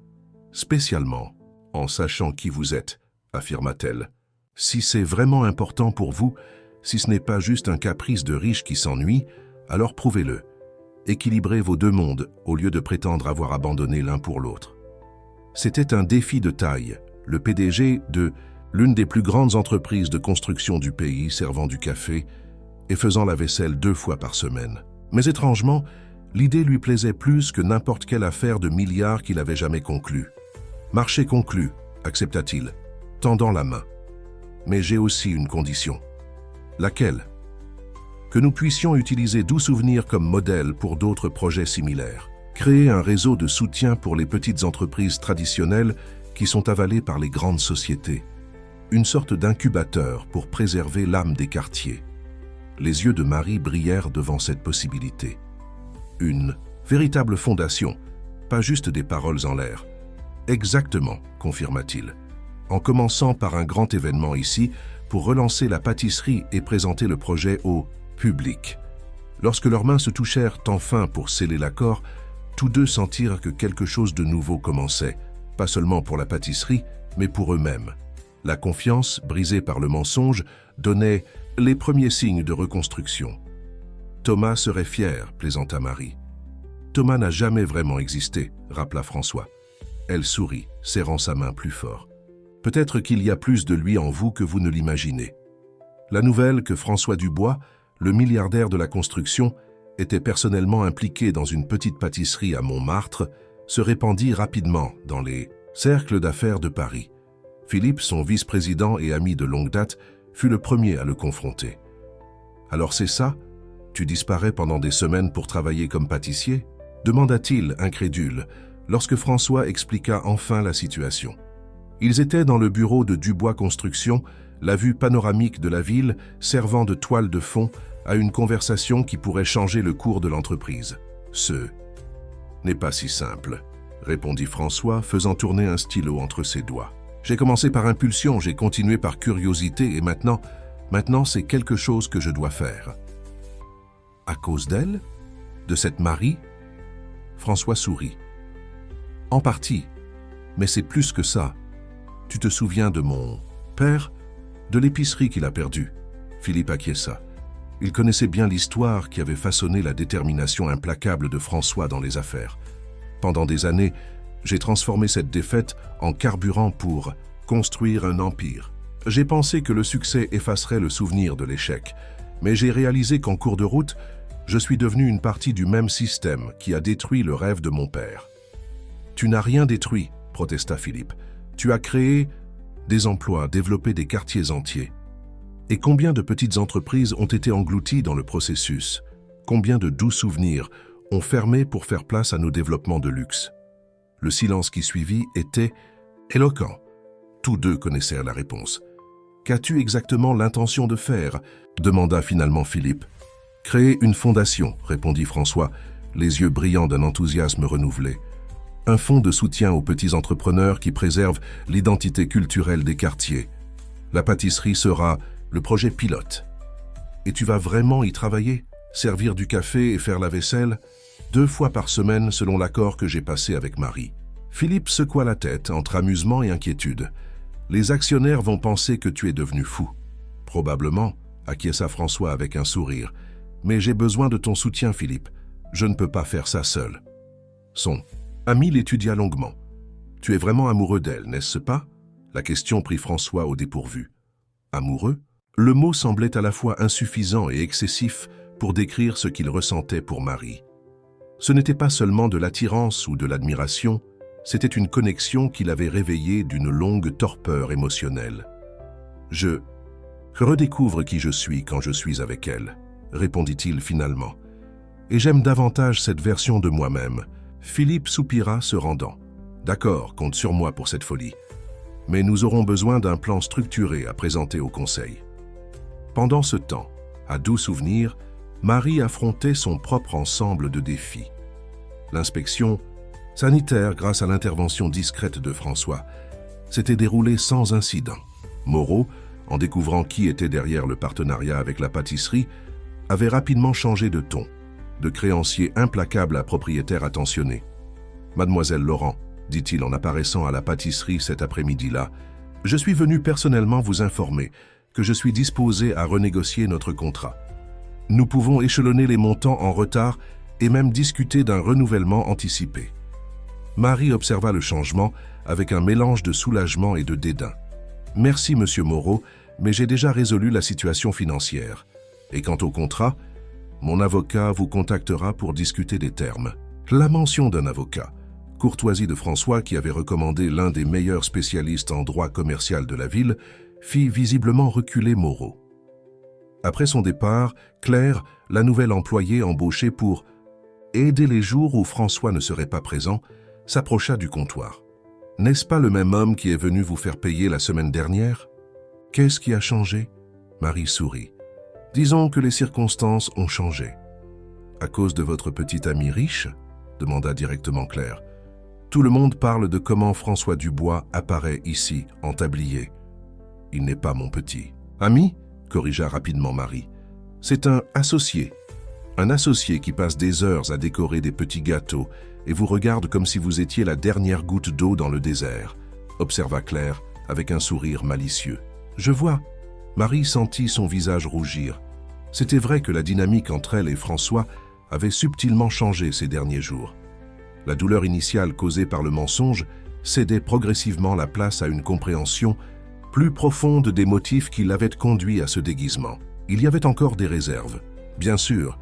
Spécialement en sachant qui vous êtes, » affirma-t-elle. « Si c'est vraiment important pour vous, si ce n'est pas juste un caprice de riche qui s'ennuie, alors prouvez-le. Équilibrez vos 2 mondes au lieu de prétendre avoir abandonné l'un pour l'autre. » C'était un défi de taille. Le PDG de l'une des plus grandes entreprises de construction du pays, servant du café et faisant la vaisselle 2 fois par semaine. Mais étrangement, l'idée lui plaisait plus que n'importe quelle affaire de milliards qu'il avait jamais conclue. « Marché conclu, » accepta-t-il, tendant la main. « Mais j'ai aussi une condition. » « Laquelle ? » Que nous puissions utiliser Doux Souvenirs comme modèle pour d'autres projets similaires. Créer un réseau de soutien pour les petites entreprises traditionnelles qui sont avalées par les grandes sociétés. Une sorte d'incubateur pour préserver l'âme des quartiers. Les yeux de Marie brillèrent devant cette possibilité. Une véritable fondation, pas juste des paroles en l'air. Exactement, confirma-t-il, en commençant par un grand événement ici pour relancer la pâtisserie et présenter le projet au public. Lorsque leurs mains se touchèrent enfin pour sceller l'accord, tous deux sentirent que quelque chose de nouveau commençait, pas seulement pour la pâtisserie, mais pour eux-mêmes. La confiance, brisée par le mensonge, donnait les premiers signes de reconstruction. Thomas serait fier, plaisanta Marie. Thomas n'a jamais vraiment existé, rappela François. Elle sourit, serrant sa main plus fort. Peut-être qu'il y a plus de lui en vous que vous ne l'imaginez. La nouvelle que François Dubois, le milliardaire de la construction, était personnellement impliqué dans une petite pâtisserie à Montmartre, se répandit rapidement dans les cercles d'affaires de Paris. Philippe, son vice-président et ami de longue date, fut le premier à le confronter. « Alors c'est ça? Tu disparais pendant des semaines pour travailler comme pâtissier ?» demanda-t-il, incrédule, lorsque François expliqua enfin la situation. Ils étaient dans le bureau de Dubois Construction, la vue panoramique de la ville servant de toile de fond à une conversation qui pourrait changer le cours de l'entreprise. « Ce n'est pas si simple », répondit François, faisant tourner un stylo entre ses doigts. « J'ai commencé par impulsion, j'ai continué par curiosité et maintenant c'est quelque chose que je dois faire. » « À cause d'elle? De cette Marie ?» François sourit. « En partie, mais c'est plus que ça. Tu te souviens de mon père? De l'épicerie qu'il a perdue ?» Philippe acquiesça. Il connaissait bien l'histoire qui avait façonné la détermination implacable de François dans les affaires. Pendant des années, j'ai transformé cette défaite en carburant pour construire un empire. J'ai pensé que le succès effacerait le souvenir de l'échec, mais j'ai réalisé qu'en cours de route, je suis devenu une partie du même système qui a détruit le rêve de mon père. « Tu n'as rien détruit, » protesta Philippe. « Tu as créé des emplois, développé des quartiers entiers. Et combien de petites entreprises ont été englouties dans le processus? Combien de doux souvenirs ont fermé pour faire place à nos développements de luxe? » Le silence qui suivit était éloquent. Tous deux connaissèrent la réponse. « Qu'as-tu exactement l'intention de faire ?» demanda finalement Philippe. « Créer une fondation, » répondit François, les yeux brillants d'un enthousiasme renouvelé. « Un fonds de soutien aux petits entrepreneurs qui préservent l'identité culturelle des quartiers. La pâtisserie sera le projet pilote. Et tu vas vraiment y travailler? Servir du café et faire la vaisselle? 2 fois par semaine selon l'accord que j'ai passé avec Marie. » Philippe secoua la tête entre amusement et inquiétude. « Les actionnaires vont penser que tu es devenu fou. »« Probablement, » acquiesça François avec un sourire. « Mais j'ai besoin de ton soutien, Philippe. Je ne peux pas faire ça seul. » Son ami l'étudia longuement. « Tu es vraiment amoureux d'elle, n'est-ce pas ?» La question prit François au dépourvu. « Amoureux ?» Le mot semblait à la fois insuffisant et excessif pour décrire ce qu'il ressentait pour Marie. Ce n'était pas seulement de l'attirance ou de l'admiration, c'était une connexion qui l'avait réveillé d'une longue torpeur émotionnelle. « Je redécouvre qui je suis quand je suis avec elle, » répondit-il finalement. « Et j'aime davantage cette version de moi-même. » Philippe soupira se rendant. « D'accord, compte sur moi pour cette folie. Mais nous aurons besoin d'un plan structuré à présenter au conseil. » Pendant ce temps, à doux souvenir, Marie affrontait son propre ensemble de défis. L'inspection sanitaire, grâce à l'intervention discrète de François, s'était déroulée sans incident. Moreau, en découvrant qui était derrière le partenariat avec la pâtisserie, avait rapidement changé de ton, de créancier implacable à propriétaire attentionné. « Mademoiselle Laurent, » dit-il en apparaissant à la pâtisserie cet après-midi-là, « je suis venu personnellement vous informer que je suis disposé à renégocier notre contrat. Nous pouvons échelonner les montants en retard et même discuter d'un renouvellement anticipé. » Marie observa le changement avec un mélange de soulagement et de dédain. « Merci, monsieur Moreau, mais j'ai déjà résolu la situation financière. Et quant au contrat, mon avocat vous contactera pour discuter des termes. » La mention d'un avocat, courtoisie de François qui avait recommandé l'un des meilleurs spécialistes en droit commercial de la ville, fit visiblement reculer Moreau. Après son départ, Claire, la nouvelle employée embauchée pour aider les jours où François ne serait pas présent, s'approcha du comptoir. « N'est-ce pas le même homme qui est venu vous faire payer la semaine dernière ?»« Qu'est-ce qui a changé ?» Marie sourit. « Disons que les circonstances ont changé. »« À cause de votre petit ami riche ?» demanda directement Claire. « Tout le monde parle de comment François Dubois apparaît ici, en tablier. »« Il n'est pas mon petit. »« Ami ?» corrigea rapidement Marie. « C'est un associé. Un associé qui passe des heures à décorer des petits gâteaux et vous regarde comme si vous étiez la dernière goutte d'eau dans le désert, » observa Claire avec un sourire malicieux. « Je vois. » Marie sentit son visage rougir. C'était vrai que la dynamique entre elle et François avait subtilement changé ces derniers jours. La douleur initiale causée par le mensonge cédait progressivement la place à une compréhension plus profonde des motifs qui l'avaient conduit à ce déguisement. Il y avait encore des réserves. Bien sûr,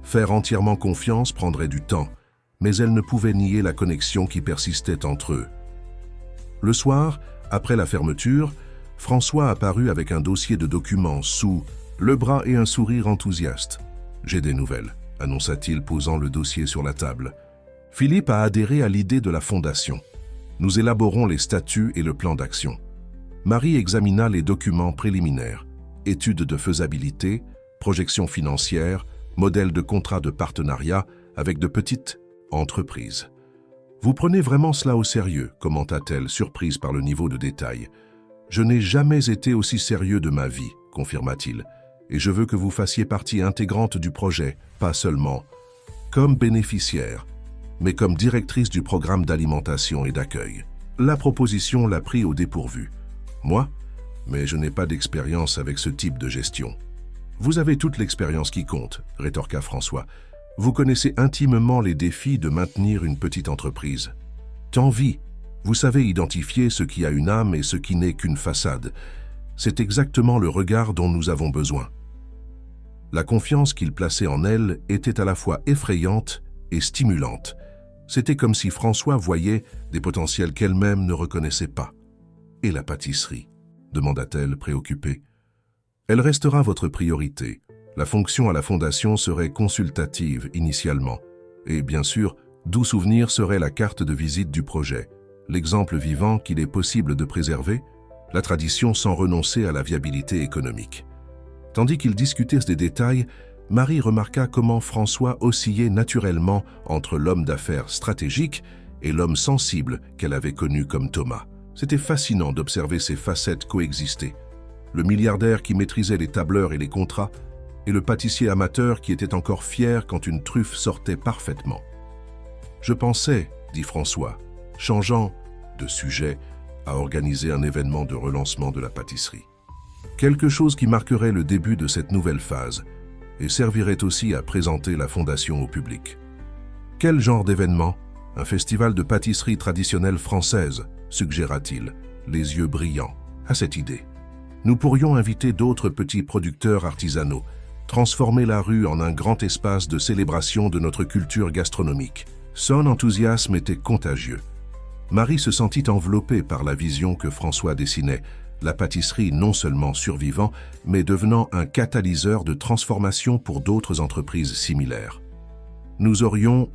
faire entièrement confiance prendrait du temps, mais elle ne pouvait nier la connexion qui persistait entre eux. Le soir, après la fermeture, François apparut avec un dossier de documents sous le bras et un sourire enthousiaste. « J'ai des nouvelles », annonça-t-il posant le dossier sur la table. « Philippe a adhéré à l'idée de la fondation. Nous élaborons les statuts et le plan d'action. » Marie examina les documents préliminaires, études de faisabilité, projections financières, modèles de contrat de partenariat avec de petites entreprises. « Vous prenez vraiment cela au sérieux », commenta-t-elle, surprise par le niveau de détail. « Je n'ai jamais été aussi sérieux de ma vie », confirma-t-il, « et je veux que vous fassiez partie intégrante du projet, pas seulement comme bénéficiaire, mais comme directrice du programme d'alimentation et d'accueil. » La proposition l'a pris au dépourvu. « Moi ? Mais je n'ai pas d'expérience avec ce type de gestion. »« Vous avez toute l'expérience qui compte, » rétorqua François. « Vous connaissez intimement les défis de maintenir une petite entreprise. Tant vie. Vous savez identifier ce qui a une âme et ce qui n'est qu'une façade. C'est exactement le regard dont nous avons besoin. » La confiance qu'il plaçait en elle était à la fois effrayante et stimulante. C'était comme si François voyait des potentiels qu'elle-même ne reconnaissait pas. « Et la pâtisserie ?» demanda-t-elle, préoccupée. « Elle restera votre priorité. La fonction à la fondation serait consultative initialement. Et bien sûr, Doux Souvenir serait la carte de visite du projet. L'exemple vivant qu'il est possible de préserver, la tradition sans renoncer à la viabilité économique. » Tandis qu'ils discutaient des détails, Marie remarqua comment François oscillait naturellement entre l'homme d'affaires stratégique et l'homme sensible qu'elle avait connu comme Thomas. C'était fascinant d'observer ces facettes coexister. Le milliardaire qui maîtrisait les tableurs et les contrats, et le pâtissier amateur qui était encore fier quand une truffe sortait parfaitement. « Je pensais, » dit François, changeant de sujet, à organiser un événement de relancement de la pâtisserie. Quelque chose qui marquerait le début de cette nouvelle phase et servirait aussi à présenter la fondation au public. « Quel genre d'événement ? Un festival de pâtisserie traditionnelle française, suggéra-t-il, les yeux brillants, à cette idée. Nous pourrions inviter d'autres petits producteurs artisanaux, transformer la rue en un grand espace de célébration de notre culture gastronomique. » Son enthousiasme était contagieux. Marie se sentit enveloppée par la vision que François dessinait, la pâtisserie non seulement survivant, mais devenant un catalyseur de transformation pour d'autres entreprises similaires. « Nous aurions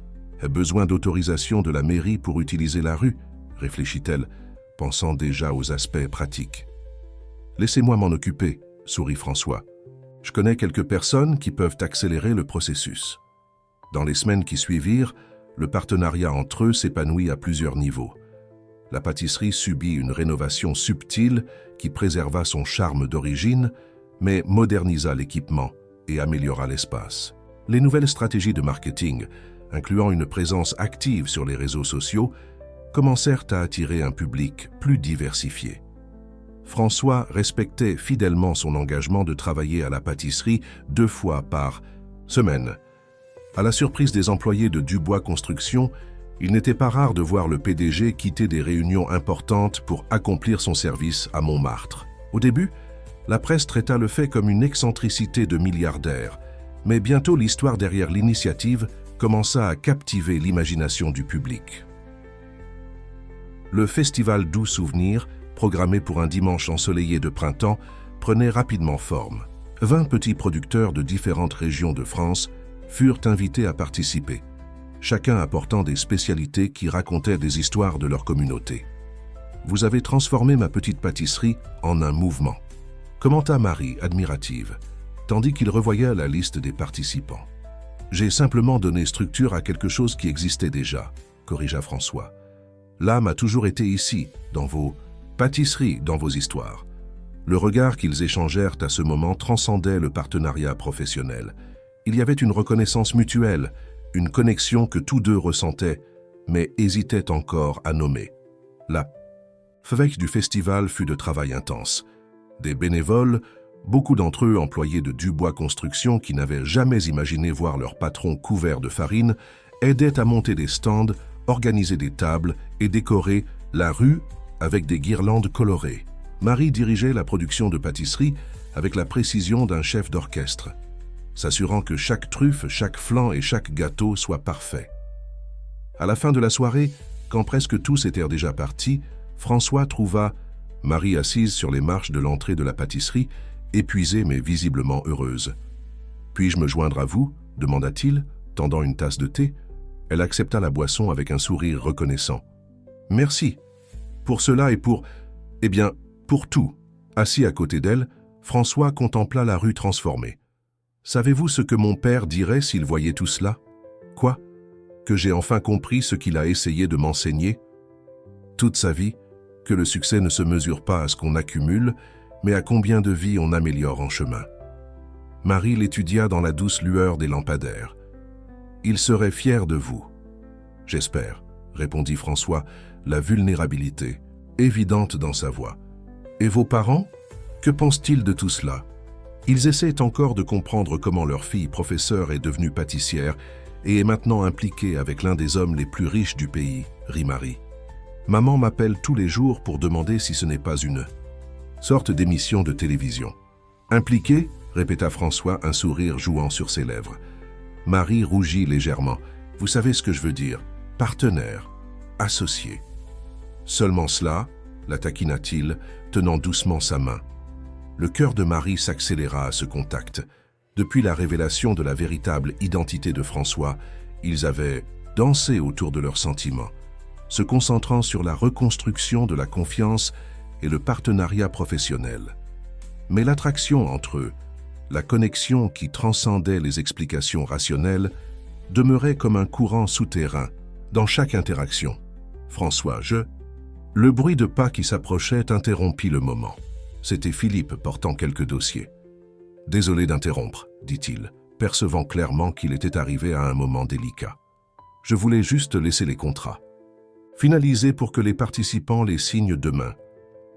besoin d'autorisation de la mairie pour utiliser la rue », réfléchit-elle, pensant déjà aux aspects pratiques. « Laissez-moi m'en occuper », sourit François. « Je connais quelques personnes qui peuvent accélérer le processus. » Dans les semaines qui suivirent, le partenariat entre eux s'épanouit à plusieurs niveaux. La pâtisserie subit une rénovation subtile qui préserva son charme d'origine, mais modernisa l'équipement et améliora l'espace. Les nouvelles stratégies de marketing, incluant une présence active sur les réseaux sociaux, commencèrent à attirer un public plus diversifié. François respectait fidèlement son engagement de travailler à la pâtisserie 2 fois par semaine. À la surprise des employés de Dubois Construction, il n'était pas rare de voir le PDG quitter des réunions importantes pour accomplir son service à Montmartre. Au début, la presse traita le fait comme une excentricité de milliardaire, mais bientôt l'histoire derrière l'initiative commença à captiver l'imagination du public. Le festival Doux Souvenir, programmé pour un dimanche ensoleillé de printemps, prenait rapidement forme. 20 petits producteurs de différentes régions de France furent invités à participer, chacun apportant des spécialités qui racontaient des histoires de leur communauté. « Vous avez transformé ma petite pâtisserie en un mouvement », commenta Marie, admirative, tandis qu'il revoyait la liste des participants. « J'ai simplement donné structure à quelque chose qui existait déjà », corrigea François. « L'âme a toujours été ici, dans vos pâtisseries, dans vos histoires. » Le regard qu'ils échangèrent à ce moment transcendait le partenariat professionnel. Il y avait une reconnaissance mutuelle, une connexion que tous deux ressentaient, mais hésitaient encore à nommer. La Veille du festival fut de travail intense. Des bénévoles, beaucoup d'entre eux employés de Dubois Construction qui n'avaient jamais imaginé voir leur patron couvert de farine, aidaient à monter des stands, organiser des tables et décorer la rue avec des guirlandes colorées. Marie dirigeait la production de pâtisserie avec la précision d'un chef d'orchestre, s'assurant que chaque truffe, chaque flan et chaque gâteau soient parfaits. À la fin de la soirée, quand presque tous étaient déjà partis, François trouva Marie assise sur les marches de l'entrée de la pâtisserie, épuisée mais visiblement heureuse. « Puis-je me joindre à vous ?» demanda-t-il, tendant une tasse de thé. Elle accepta la boisson avec un sourire reconnaissant. « Merci. Pour cela et pour... pour tout. » Assis à côté d'elle, François contempla la rue transformée. « Savez-vous ce que mon père dirait s'il voyait tout cela ? Quoi ? Que j'ai enfin compris ce qu'il a essayé de m'enseigner ? Toute sa vie, que le succès ne se mesure pas à ce qu'on accumule, mais à combien de vies on améliore en chemin. » Marie l'étudia dans la douce lueur des lampadaires. « Il serait fier de vous. »« J'espère, » répondit François, la vulnérabilité évidente dans sa voix. « Et vos parents ? Que pensent-ils de tout cela ? » Ils essaient encore de comprendre comment leur fille professeure est devenue pâtissière et est maintenant impliquée avec l'un des hommes les plus riches du pays, rit Marie. « Maman m'appelle tous les jours pour demander si ce n'est pas une sorte d'émission de télévision. »« Impliquée ?» répéta François, un sourire jouant sur ses lèvres. Marie rougit légèrement. « Vous savez ce que je veux dire. Partenaire, associé. » Seulement cela, la taquina-t-il, tenant doucement sa main. Le cœur de Marie s'accéléra à ce contact. Depuis la révélation de la véritable identité de François, ils avaient dansé autour de leurs sentiments, se concentrant sur la reconstruction de la confiance et le partenariat professionnel. Mais l'attraction entre eux, la connexion qui transcendait les explications rationnelles, demeurait comme un courant souterrain dans chaque interaction. « François, je... » Le bruit de pas qui s'approchait interrompit le moment. C'était Philippe portant quelques dossiers. « Désolé d'interrompre, » dit-il, percevant clairement qu'il était arrivé à un moment délicat. « Je voulais juste laisser les contrats. Finalisés pour que les participants les signent demain. »«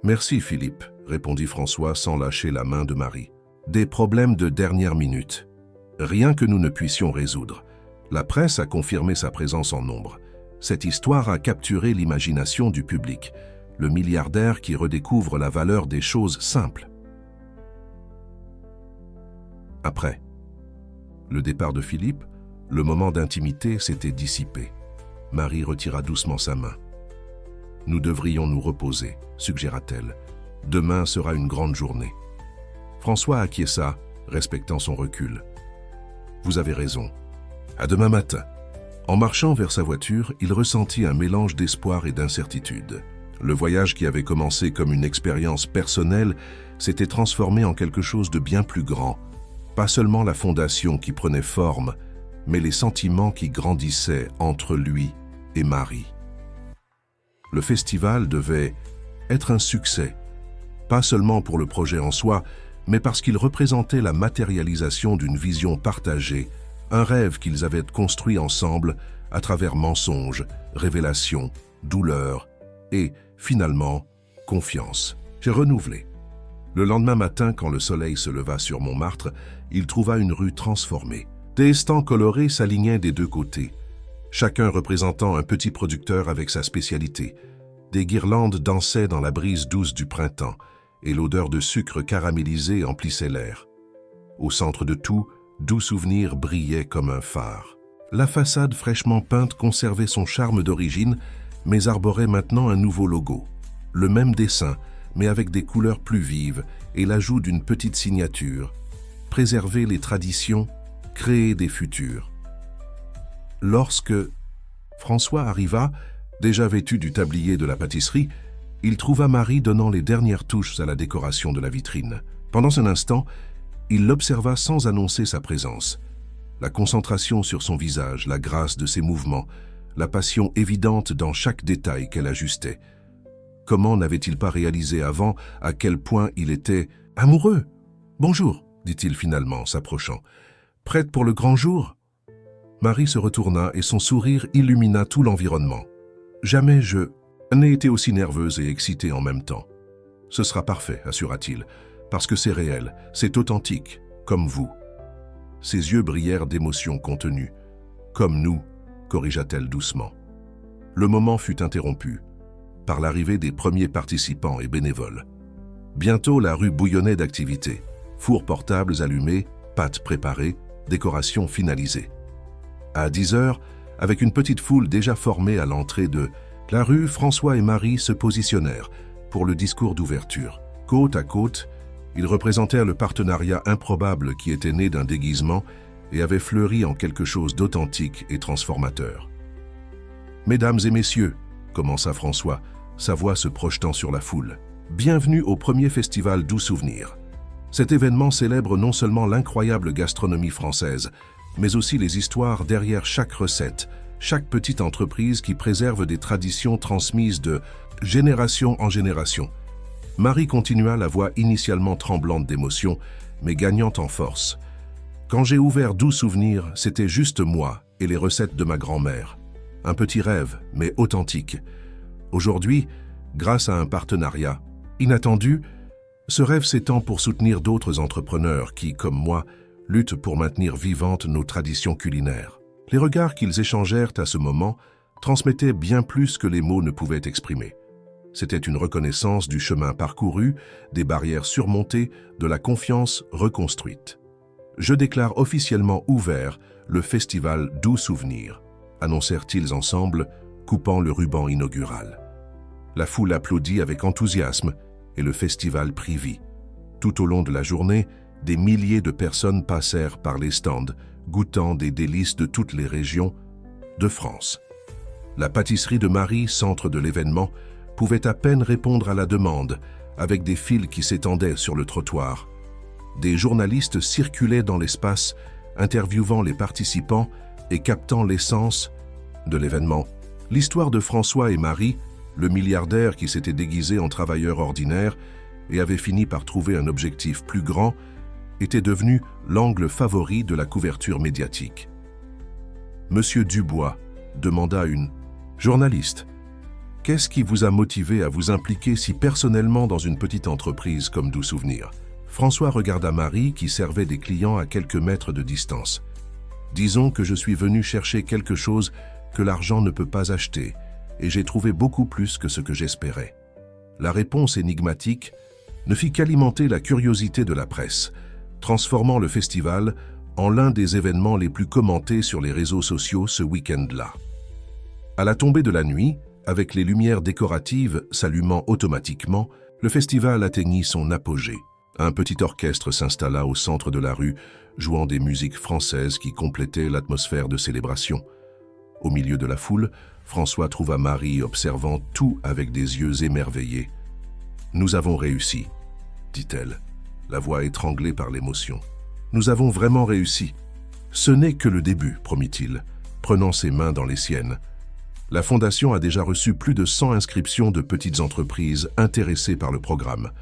Merci Philippe, » répondit François sans lâcher la main de Marie. « Des problèmes de dernière minute. Rien que nous ne puissions résoudre. La presse a confirmé sa présence en nombre. Cette histoire a capturé l'imagination du public. Le milliardaire qui redécouvre la valeur des choses simples. » Après le départ de Philippe, le moment d'intimité s'était dissipé. Marie retira doucement sa main. « Nous devrions nous reposer, » suggéra-t-elle. « Demain sera une grande journée. » François acquiesça, respectant son recul. « Vous avez raison. À demain matin. » En marchant vers sa voiture, il ressentit un mélange d'espoir et d'incertitude. Le voyage qui avait commencé comme une expérience personnelle s'était transformé en quelque chose de bien plus grand. Pas seulement la fondation qui prenait forme, mais les sentiments qui grandissaient entre lui et Marie. Le festival devait être un succès, pas seulement pour le projet en soi, mais parce qu'il représentait la matérialisation d'une vision partagée, un rêve qu'ils avaient construit ensemble à travers mensonges, révélations, douleurs et, finalement, confiance. J'ai renouvelé. Le lendemain matin, quand le soleil se leva sur Montmartre, il trouva une rue transformée. Des stands colorés s'alignaient des deux côtés, chacun représentant un petit producteur avec sa spécialité. Des guirlandes dansaient dans la brise douce du printemps, et l'odeur de sucre caramélisé emplissait l'air. Au centre de tout, doux souvenirs brillaient comme un phare. La façade fraîchement peinte conservait son charme d'origine, mais arborait maintenant un nouveau logo. Le même dessin, mais avec des couleurs plus vives et l'ajout d'une petite signature. Préserver les traditions, créer des futurs. Lorsque François arriva, déjà vêtu du tablier de la pâtisserie, il trouva Marie donnant les dernières touches à la décoration de la vitrine. Pendant un instant, il l'observa sans annoncer sa présence. La concentration sur son visage, la grâce de ses mouvements, la passion évidente dans chaque détail qu'elle ajustait. Comment n'avait-il pas réalisé avant à quel point il était amoureux ? « Bonjour », dit-il finalement, s'approchant. « Prête pour le grand jour ?» Marie se retourna et son sourire illumina tout l'environnement. « Jamais je... Anne était aussi nerveuse et excitée en même temps. « Ce sera parfait, assura-t-il, parce que c'est réel, c'est authentique, comme vous. » Ses yeux brillèrent d'émotion contenue. « Comme nous, » corrigea-t-elle doucement. Le moment fut interrompu par l'arrivée des premiers participants et bénévoles. Bientôt, la rue bouillonnait d'activités. Fours portables allumés, pâtes préparées, décorations finalisées. À 10 heures, avec une petite foule déjà formée à l'entrée de la rue, François et Marie se positionnèrent pour le discours d'ouverture. Côte à côte, ils représentèrent le partenariat improbable qui était né d'un déguisement et avait fleuri en quelque chose d'authentique et transformateur. « Mesdames et messieurs », commença François, sa voix se projetant sur la foule, « bienvenue au premier festival Doux Souvenirs. Cet événement célèbre non seulement l'incroyable gastronomie française, mais aussi les histoires derrière chaque recette, chaque petite entreprise qui préserve des traditions transmises de génération en génération. » Marie continua, la voix initialement tremblante d'émotion, mais gagnant en force. « Quand j'ai ouvert Doux Souvenirs, c'était juste moi et les recettes de ma grand-mère. Un petit rêve, mais authentique. Aujourd'hui, grâce à un partenariat inattendu, ce rêve s'étend pour soutenir d'autres entrepreneurs qui, comme moi, luttent pour maintenir vivantes nos traditions culinaires. » Les regards qu'ils échangèrent à ce moment transmettaient bien plus que les mots ne pouvaient exprimer. C'était une reconnaissance du chemin parcouru, des barrières surmontées, de la confiance reconstruite. « Je déclare officiellement ouvert le festival Doux Souvenirs », annoncèrent-ils ensemble, coupant le ruban inaugural. La foule applaudit avec enthousiasme et le festival prit vie. Tout au long de la journée, des milliers de personnes passèrent par les stands, goûtant des délices de toutes les régions de France. La pâtisserie de Marie, centre de l'événement, pouvait à peine répondre à la demande, avec des files qui s'étendaient sur le trottoir. Des journalistes circulaient dans l'espace, interviewant les participants et captant l'essence de l'événement. L'histoire de François et Marie, le milliardaire qui s'était déguisé en travailleur ordinaire et avait fini par trouver un objectif plus grand, était devenu l'angle favori de la couverture médiatique. « Monsieur Dubois », demanda une journaliste, « qu'est-ce qui vous a motivé à vous impliquer si personnellement dans une petite entreprise comme Doux Souvenirs ?» François regarda Marie qui servait des clients à quelques mètres de distance. « Disons que je suis venu chercher quelque chose que l'argent ne peut pas acheter, et j'ai trouvé beaucoup plus que ce que j'espérais. » La réponse énigmatique ne fit qu'alimenter la curiosité de la presse, transformant le festival en l'un des événements les plus commentés sur les réseaux sociaux ce week-end-là. À la tombée de la nuit, avec les lumières décoratives s'allumant automatiquement, le festival atteignit son apogée. Un petit orchestre s'installa au centre de la rue, jouant des musiques françaises qui complétaient l'atmosphère de célébration. Au milieu de la foule, François trouva Marie observant tout avec des yeux émerveillés. « Nous avons réussi », dit-elle, la voix étranglée par l'émotion. « Nous avons vraiment réussi. Ce n'est que le début, promit-il, prenant ses mains dans les siennes. La Fondation a déjà reçu plus de 100 inscriptions de petites entreprises intéressées par le programme.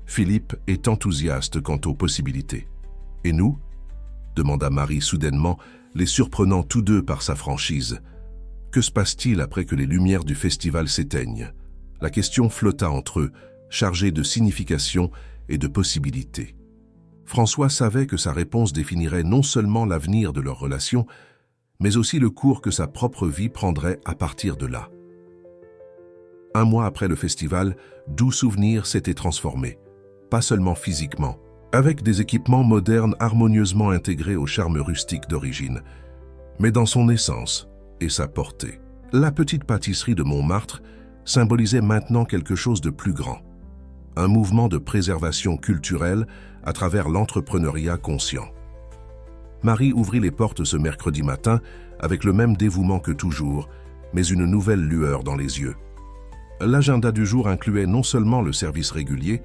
Philippe est enthousiaste quant aux possibilités. « Et nous ?» demanda Marie soudainement, les surprenant tous deux par sa franchise. « Que se passe-t-il après que les lumières du festival s'éteignent ?» La question flotta entre eux, chargée de signification et de possibilités. François savait que sa réponse définirait non seulement l'avenir de leur relation, mais aussi le cours que sa propre vie prendrait à partir de là. Un mois après le festival, Doux Souvenirs s'était transformé, pas seulement physiquement, avec des équipements modernes harmonieusement intégrés au charme rustique d'origine, mais dans son essence et sa portée. La petite pâtisserie de Montmartre symbolisait maintenant quelque chose de plus grand, un mouvement de préservation culturelle à travers l'entrepreneuriat conscient. Marie ouvrit les portes ce mercredi matin avec le même dévouement que toujours, mais une nouvelle lueur dans les yeux. L'agenda du jour incluait non seulement le service régulier,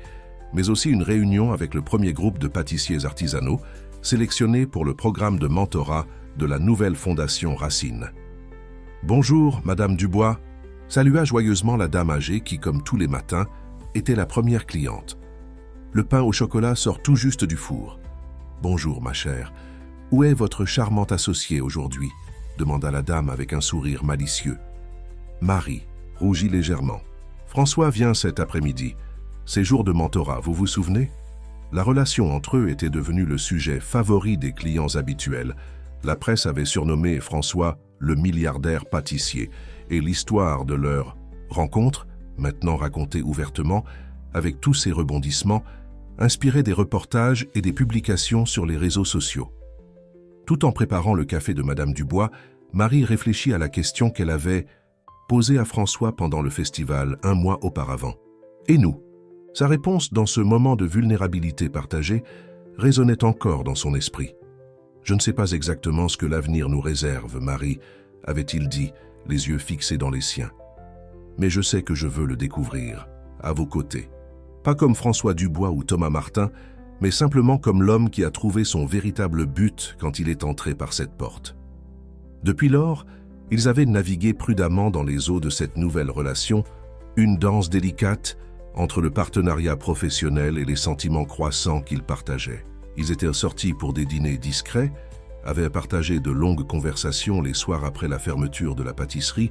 mais aussi une réunion avec le premier groupe de pâtissiers artisanaux sélectionnés pour le programme de mentorat de la nouvelle fondation Racine. « Bonjour, Madame Dubois », salua joyeusement la dame âgée qui, comme tous les matins, était la première cliente. « Le pain au chocolat sort tout juste du four. »« Bonjour, ma chère. Où est votre charmante associée aujourd'hui ?» demanda la dame avec un sourire malicieux. Marie rougit légèrement. François vient cet après-midi. Ces jours de mentorat, vous vous souvenez? La relation entre eux était devenue le sujet favori des clients habituels. La presse avait surnommé François le milliardaire pâtissier, et l'histoire de leur rencontre, maintenant racontée ouvertement, avec tous ses rebondissements, inspirait des reportages et des publications sur les réseaux sociaux. Tout en préparant le café de Madame Dubois, Marie réfléchit à la question qu'elle avait posée à François pendant le festival 1 mois auparavant. Et nous? Sa réponse dans ce moment de vulnérabilité partagée résonnait encore dans son esprit. « Je ne sais pas exactement ce que l'avenir nous réserve, Marie, » avait-il dit, les yeux fixés dans les siens. « Mais je sais que je veux le découvrir, à vos côtés. Pas comme François Dubois ou Thomas Martin, mais simplement comme l'homme qui a trouvé son véritable but quand il est entré par cette porte. » Depuis lors, ils avaient navigué prudemment dans les eaux de cette nouvelle relation, une danse délicate entre le partenariat professionnel et les sentiments croissants qu'ils partageaient. Ils étaient sortis pour des dîners discrets, avaient partagé de longues conversations les soirs après la fermeture de la pâtisserie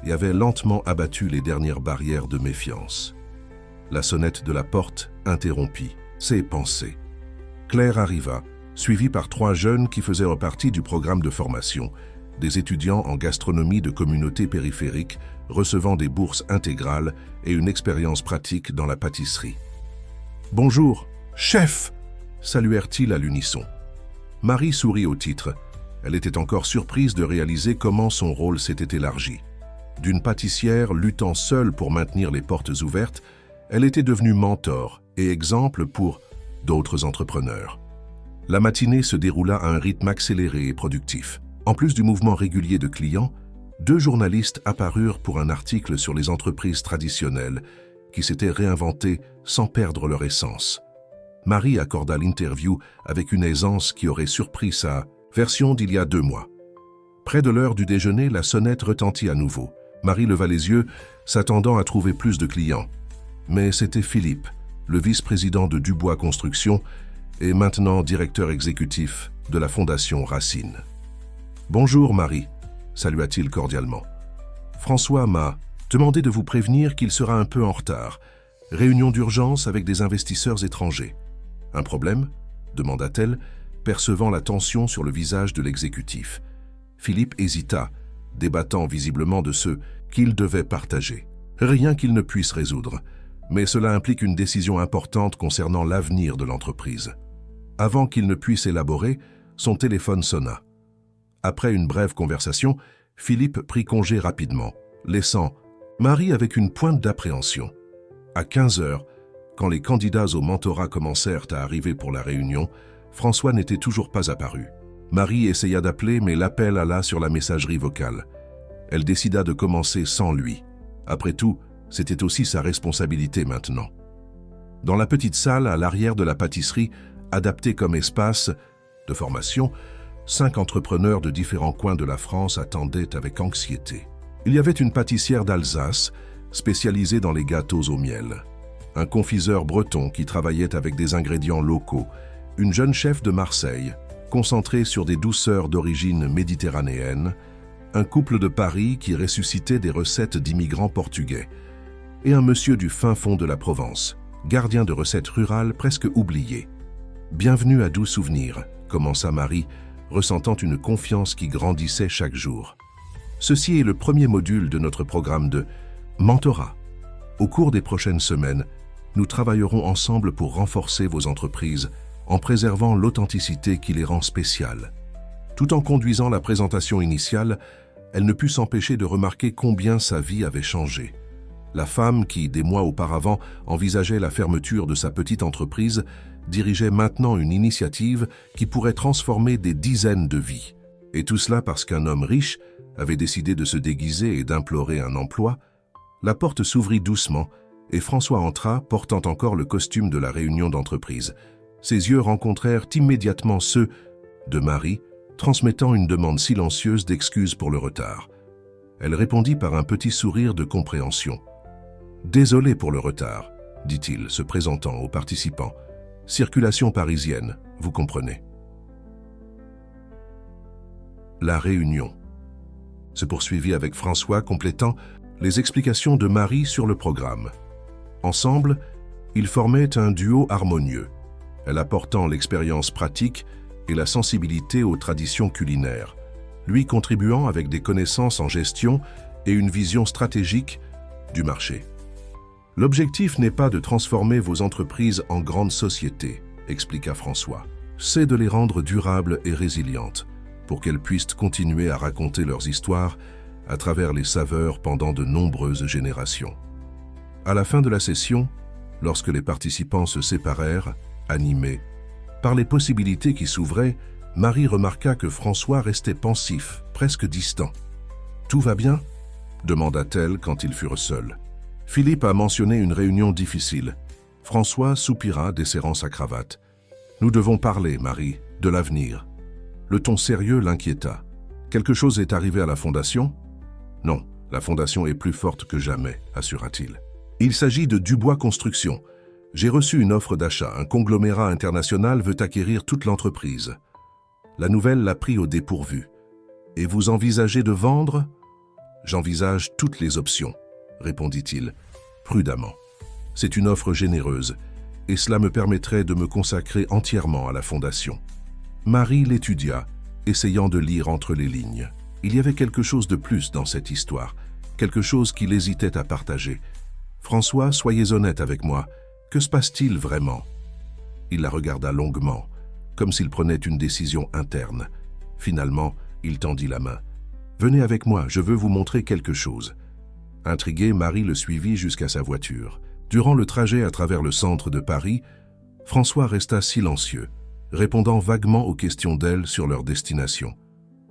et avaient lentement abattu les dernières barrières de méfiance. La sonnette de la porte interrompit ses pensées. Claire arriva, suivie par 3 jeunes qui faisaient partie du programme de formation, des étudiants en gastronomie de communautés périphériques recevant des bourses intégrales et une expérience pratique dans la pâtisserie. « Bonjour, chef !» saluèrent-ils à l'unisson. Marie sourit au titre. Elle était encore surprise de réaliser comment son rôle s'était élargi. D'une pâtissière luttant seule pour maintenir les portes ouvertes, elle était devenue mentor et exemple pour d'autres entrepreneurs. La matinée se déroula à un rythme accéléré et productif. En plus du mouvement régulier de clients, 2 journalistes apparurent pour un article sur les entreprises traditionnelles qui s'étaient réinventées sans perdre leur essence. Marie accorda l'interview avec une aisance qui aurait surpris sa version d'il y a 2 mois. Près de l'heure du déjeuner, la sonnette retentit à nouveau. Marie leva les yeux, s'attendant à trouver plus de clients. Mais c'était Philippe, le vice-président de Dubois Construction et maintenant directeur exécutif de la Fondation Racine. « Bonjour Marie », salua-t-il cordialement. « François m'a demandé de vous prévenir qu'il sera un peu en retard. Réunion d'urgence avec des investisseurs étrangers. » « Un problème ?» demanda-t-elle, percevant la tension sur le visage de l'exécutif. Philippe hésita, débattant visiblement de ce qu'il devait partager. Rien qu'il ne puisse résoudre, mais cela implique une décision importante concernant l'avenir de l'entreprise. Avant qu'il ne puisse élaborer, son téléphone sonna. Après une brève conversation, Philippe prit congé rapidement, laissant Marie avec une pointe d'appréhension. À 15 heures, quand les candidats au mentorat commencèrent à arriver pour la réunion, François n'était toujours pas apparu. Marie essaya d'appeler, mais l'appel alla sur la messagerie vocale. Elle décida de commencer sans lui. Après tout, c'était aussi sa responsabilité maintenant. Dans la petite salle à l'arrière de la pâtisserie, adaptée comme espace de formation, 5 entrepreneurs de différents coins de la France attendaient avec anxiété. Il y avait une pâtissière d'Alsace, spécialisée dans les gâteaux au miel, un confiseur breton qui travaillait avec des ingrédients locaux, une jeune chef de Marseille, concentrée sur des douceurs d'origine méditerranéenne, un couple de Paris qui ressuscitait des recettes d'immigrants portugais, et un monsieur du fin fond de la Provence, gardien de recettes rurales presque oubliées. « Bienvenue à Doux Souvenirs », commença Marie, ressentant une confiance qui grandissait chaque jour. « Ceci est le premier module de notre programme de mentorat. Au cours des prochaines semaines, nous travaillerons ensemble pour renforcer vos entreprises en préservant l'authenticité qui les rend spéciales. » Tout en conduisant la présentation initiale, elle ne put s'empêcher de remarquer combien sa vie avait changé. La femme qui, des mois auparavant, envisageait la fermeture de sa petite entreprise, dirigeait maintenant une initiative qui pourrait transformer des dizaines de vies. Et tout cela parce qu'un homme riche avait décidé de se déguiser et d'implorer un emploi. La porte s'ouvrit doucement et François entra, portant encore le costume de la réunion d'entreprise. Ses yeux rencontrèrent immédiatement ceux de Marie, transmettant une demande silencieuse d'excuses pour le retard. Elle répondit par un petit sourire de compréhension. « Désolé pour le retard », dit-il, se présentant aux participants. « Circulation parisienne, vous comprenez. » La réunion se poursuivit avec François complétant les explications de Marie sur le programme. Ensemble, ils formaient un duo harmonieux, elle apportant l'expérience pratique et la sensibilité aux traditions culinaires, lui contribuant avec des connaissances en gestion et une vision stratégique du marché. L'objectif n'est pas de transformer vos entreprises en grandes sociétés, expliqua François. C'est de les rendre durables et résilientes, pour qu'elles puissent continuer à raconter leurs histoires à travers les saveurs pendant de nombreuses générations. À la fin de la session, lorsque les participants se séparèrent, animés par les possibilités qui s'ouvraient, Marie remarqua que François restait pensif, presque distant. « Tout va bien ?» demanda-t-elle quand ils furent seuls. Philippe a mentionné une réunion difficile. François soupira, desserrant sa cravate. « Nous devons parler, Marie, de l'avenir. » Le ton sérieux l'inquiéta. « Quelque chose est arrivé à la Fondation ?»« Non, la Fondation est plus forte que jamais, assura-t-il. Il s'agit de Dubois Construction. J'ai reçu une offre d'achat. Un conglomérat international veut acquérir toute l'entreprise. La nouvelle l'a pris au dépourvu. Et vous envisagez de vendre ? J'envisage toutes les options, répondit-il, prudemment. C'est une offre généreuse, et cela me permettrait de me consacrer entièrement à la Fondation. Marie l'étudia, essayant de lire entre les lignes. Il y avait quelque chose de plus dans cette histoire, quelque chose qu'il hésitait à partager. « François, soyez honnête avec moi. Que se passe-t-il vraiment ?» Il la regarda longuement, comme s'il prenait une décision interne. Finalement, il tendit la main. « Venez avec moi, je veux vous montrer quelque chose. » Intriguée, Marie le suivit jusqu'à sa voiture. Durant le trajet à travers le centre de Paris, François resta silencieux, répondant vaguement aux questions d'elle sur leur destination.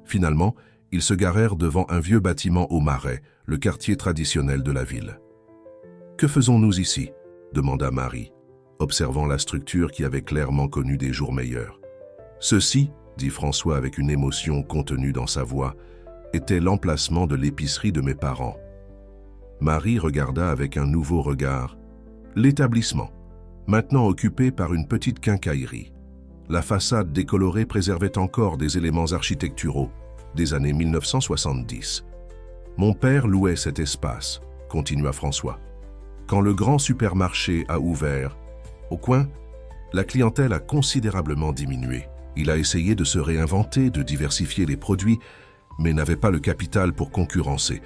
Finalement, ils se garèrent devant un vieux bâtiment au Marais, le quartier traditionnel de la ville. « Que faisons-nous ici ?» demanda Marie, observant la structure qui avait clairement connu des jours meilleurs. « Ceci, dit François avec une émotion contenue dans sa voix, était l'emplacement de l'épicerie de mes parents. » Marie regarda avec un nouveau regard. L'établissement, maintenant occupé par une petite quincaillerie. La façade décolorée préservait encore des éléments architecturaux des années 1970. « Mon père louait cet espace, » continua François. « Quand le grand supermarché a ouvert, au coin, la clientèle a considérablement diminué. Il a essayé de se réinventer, de diversifier les produits, mais n'avait pas le capital pour concurrencer.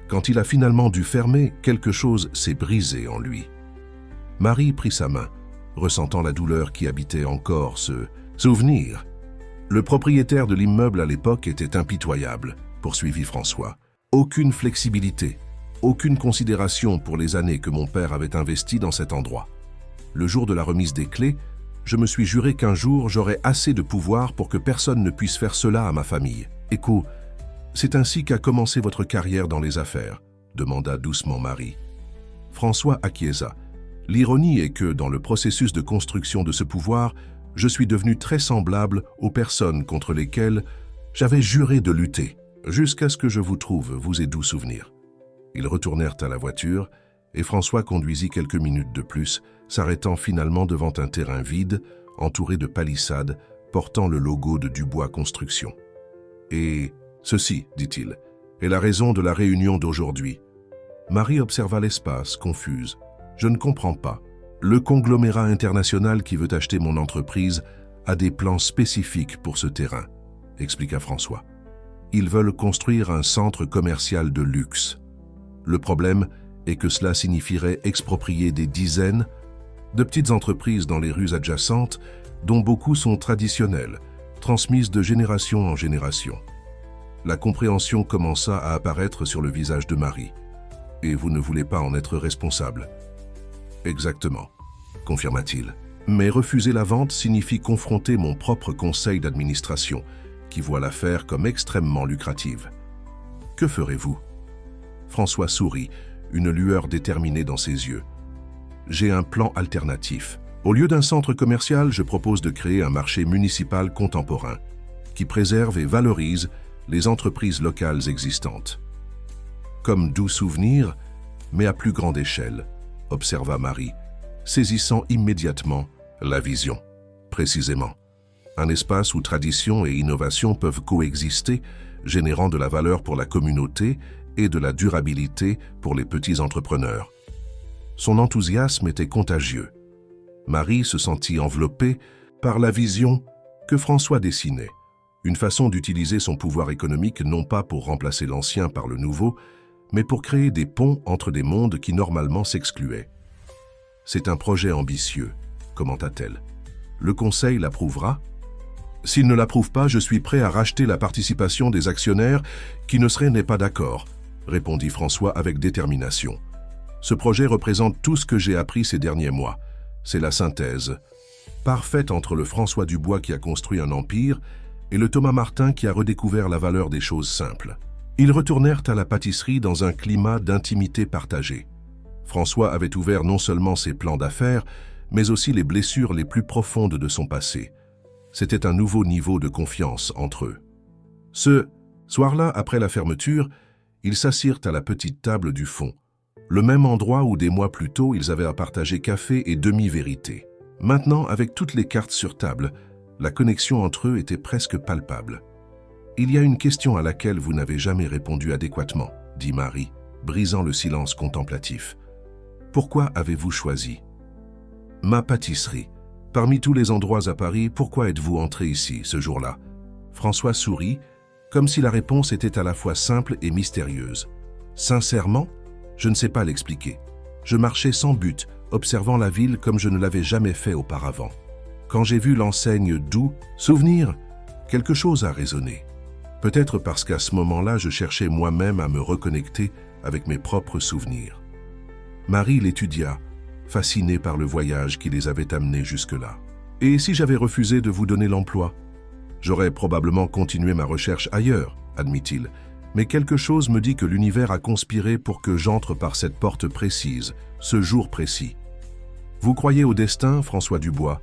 Quand il a finalement dû fermer, quelque chose s'est brisé en lui. » Marie prit sa main, ressentant la douleur qui habitait encore ce souvenir. « Le propriétaire de l'immeuble à l'époque était impitoyable, » poursuivit François. « Aucune flexibilité, aucune considération pour les années que mon père avait investies dans cet endroit. Le jour de la remise des clés, je me suis juré qu'un jour j'aurais assez de pouvoir pour que personne ne puisse faire cela à ma famille. Écho, c'est ainsi qu'a commencé votre carrière dans les affaires, » demanda doucement Marie. François acquiesça. L'ironie est que, dans le processus de construction de ce pouvoir, je suis devenu très semblable aux personnes contre lesquelles j'avais juré de lutter, jusqu'à ce que je vous trouve, vous et doux souvenirs. Ils retournèrent à la voiture, et François conduisit quelques minutes de plus, s'arrêtant finalement devant un terrain vide, entouré de palissades, portant le logo de Dubois Construction. « Et ceci, dit-il, est la raison de la réunion d'aujourd'hui. » Marie observa l'espace, confuse. « Je ne comprends pas. Le conglomérat international qui veut acheter mon entreprise a des plans spécifiques pour ce terrain, » expliqua François. « Ils veulent construire un centre commercial de luxe. Le problème est que cela signifierait exproprier des dizaines de petites entreprises dans les rues adjacentes, dont beaucoup sont traditionnelles, transmises de génération en génération. » La compréhension commença à apparaître sur le visage de Marie. « Et vous ne voulez pas en être responsable ?» »« Exactement, » confirma-t-il. « Mais refuser la vente signifie confronter mon propre conseil d'administration, qui voit l'affaire comme extrêmement lucrative. Que ferez-vous » François sourit, une lueur déterminée dans ses yeux. « J'ai un plan alternatif. Au lieu d'un centre commercial, je propose de créer un marché municipal contemporain, qui préserve et valorise les entreprises locales existantes. » « Comme doux souvenir, mais à plus grande échelle, » observa Marie, saisissant immédiatement la vision. Précisément, un espace où tradition et innovation peuvent coexister, générant de la valeur pour la communauté et de la durabilité pour les petits entrepreneurs. Son enthousiasme était contagieux. Marie se sentit enveloppée par la vision que François dessinait, une façon d'utiliser son pouvoir économique non pas pour remplacer l'ancien par le nouveau, mais pour créer des ponts entre des mondes qui normalement s'excluaient. « C'est un projet ambitieux », commenta-t-elle. « Le Conseil l'approuvera ? S'il ne l'approuve pas, je suis prêt à racheter la participation des actionnaires qui ne seraient pas d'accord, » répondit François avec détermination. « Ce projet représente tout ce que j'ai appris ces derniers mois. C'est la synthèse parfaite entre le François Dubois qui a construit un empire et le Thomas Martin qui a redécouvert la valeur des choses simples. » Ils retournèrent à la pâtisserie dans un climat d'intimité partagée. François avait ouvert non seulement ses plans d'affaires, mais aussi les blessures les plus profondes de son passé. C'était un nouveau niveau de confiance entre eux. Ce soir-là, après la fermeture, ils s'assirent à la petite table du fond, le même endroit où des mois plus tôt ils avaient à partager café et demi-vérité. Maintenant, avec toutes les cartes sur table, la connexion entre eux était presque palpable. « Il y a une question à laquelle vous n'avez jamais répondu adéquatement, » dit Marie, brisant le silence contemplatif. « Pourquoi avez-vous choisi ?»« Ma pâtisserie. Parmi tous les endroits à Paris, pourquoi êtes-vous entré ici, ce jour-là » François sourit, comme si la réponse était à la fois simple et mystérieuse. « Sincèrement, je ne sais pas l'expliquer. Je marchais sans but, observant la ville comme je ne l'avais jamais fait auparavant. Quand j'ai vu l'enseigne Doux, souvenir, quelque chose a résonné. Peut-être parce qu'à ce moment-là, je cherchais moi-même à me reconnecter avec mes propres souvenirs. » Marie l'étudia, fascinée par le voyage qui les avait amenés jusque-là. « Et si j'avais refusé de vous donner l'emploi ? J'aurais probablement continué ma recherche ailleurs, admit-il, mais quelque chose me dit que l'univers a conspiré pour que j'entre par cette porte précise, ce jour précis. Vous croyez au destin, François Dubois ?»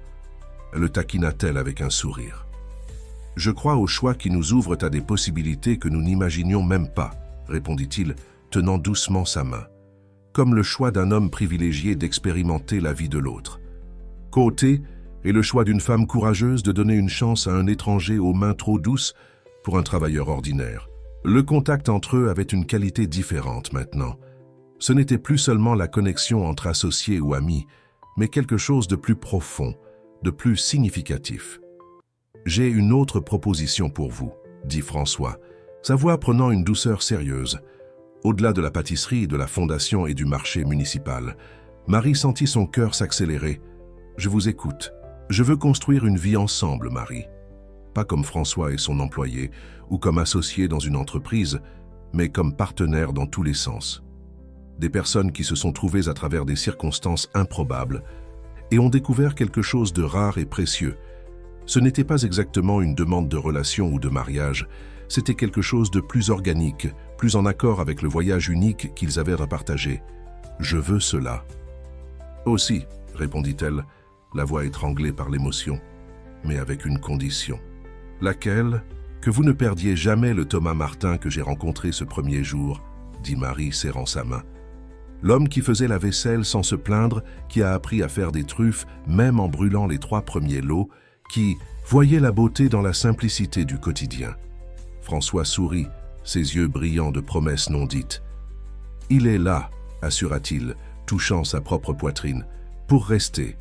le taquina-t-elle avec un sourire. « Je crois aux choix qui nous ouvrent à des possibilités que nous n'imaginions même pas, » répondit-il, tenant doucement sa main, comme le choix d'un homme privilégié d'expérimenter la vie de l'autre. Côté est le choix d'une femme courageuse de donner une chance à un étranger aux mains trop douces pour un travailleur ordinaire. Le contact entre eux avait une qualité différente maintenant. Ce n'était plus seulement la connexion entre associés ou amis, mais quelque chose de plus profond, de plus significatif. « J'ai une autre proposition pour vous, » dit François, sa voix prenant une douceur sérieuse. Au-delà de la pâtisserie, de la fondation et du marché municipal, Marie sentit son cœur s'accélérer. « Je vous écoute. Je veux construire une vie ensemble, Marie. Pas comme François et son employé, ou comme associés dans une entreprise, mais comme partenaires dans tous les sens. Des personnes qui se sont trouvées à travers des circonstances improbables et ont découvert quelque chose de rare et précieux. Ce n'était pas exactement une demande de relation ou de mariage, c'était quelque chose de plus organique, plus en accord avec le voyage unique qu'ils avaient à partager. Je veux cela. »« Aussi, » répondit-elle, la voix étranglée par l'émotion, mais avec une condition. « Laquelle ? Que vous ne perdiez jamais le Thomas Martin que j'ai rencontré ce premier jour, » dit Marie serrant sa main. « L'homme qui faisait la vaisselle sans se plaindre, qui a appris à faire des truffes même en brûlant les 3 premiers lots, qui voyait la beauté dans la simplicité du quotidien. » François sourit, ses yeux brillants de promesses non dites. « Il est là, » assura-t-il, touchant sa propre poitrine, « pour rester.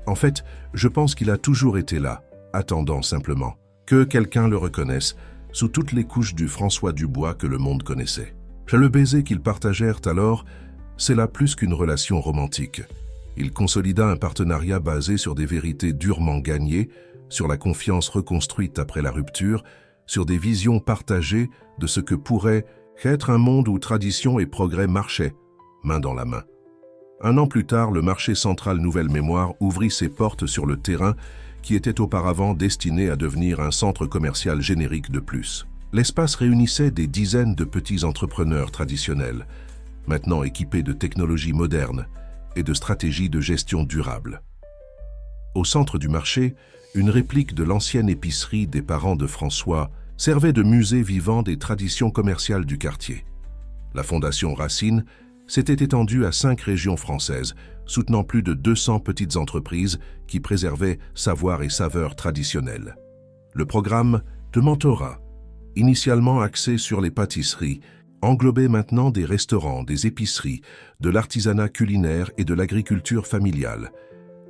En fait, je pense qu'il a toujours été là, attendant simplement que quelqu'un le reconnaisse sous toutes les couches du François Dubois que le monde connaissait. » Le baiser qu'ils partagèrent alors, c'est là plus qu'une relation romantique. Il consolida un partenariat basé sur des vérités durement gagnées, sur la confiance reconstruite après la rupture, sur des visions partagées de ce que pourrait être un monde où tradition et progrès marchaient, main dans la main. 1 an plus tard, le marché central Nouvelle Mémoire ouvrit ses portes sur le terrain qui était auparavant destiné à devenir un centre commercial générique de plus. L'espace réunissait des dizaines de petits entrepreneurs traditionnels, maintenant équipés de technologies modernes et de stratégies de gestion durable. Au centre du marché, une réplique de l'ancienne épicerie des parents de François servait de musée vivant des traditions commerciales du quartier. La Fondation Racine s'était étendue à 5 régions françaises, soutenant plus de 200 petites entreprises qui préservaient savoirs et saveurs traditionnels. Le programme de mentorat, initialement axé sur les pâtisseries, englobait maintenant des restaurants, des épiceries, de l'artisanat culinaire et de l'agriculture familiale.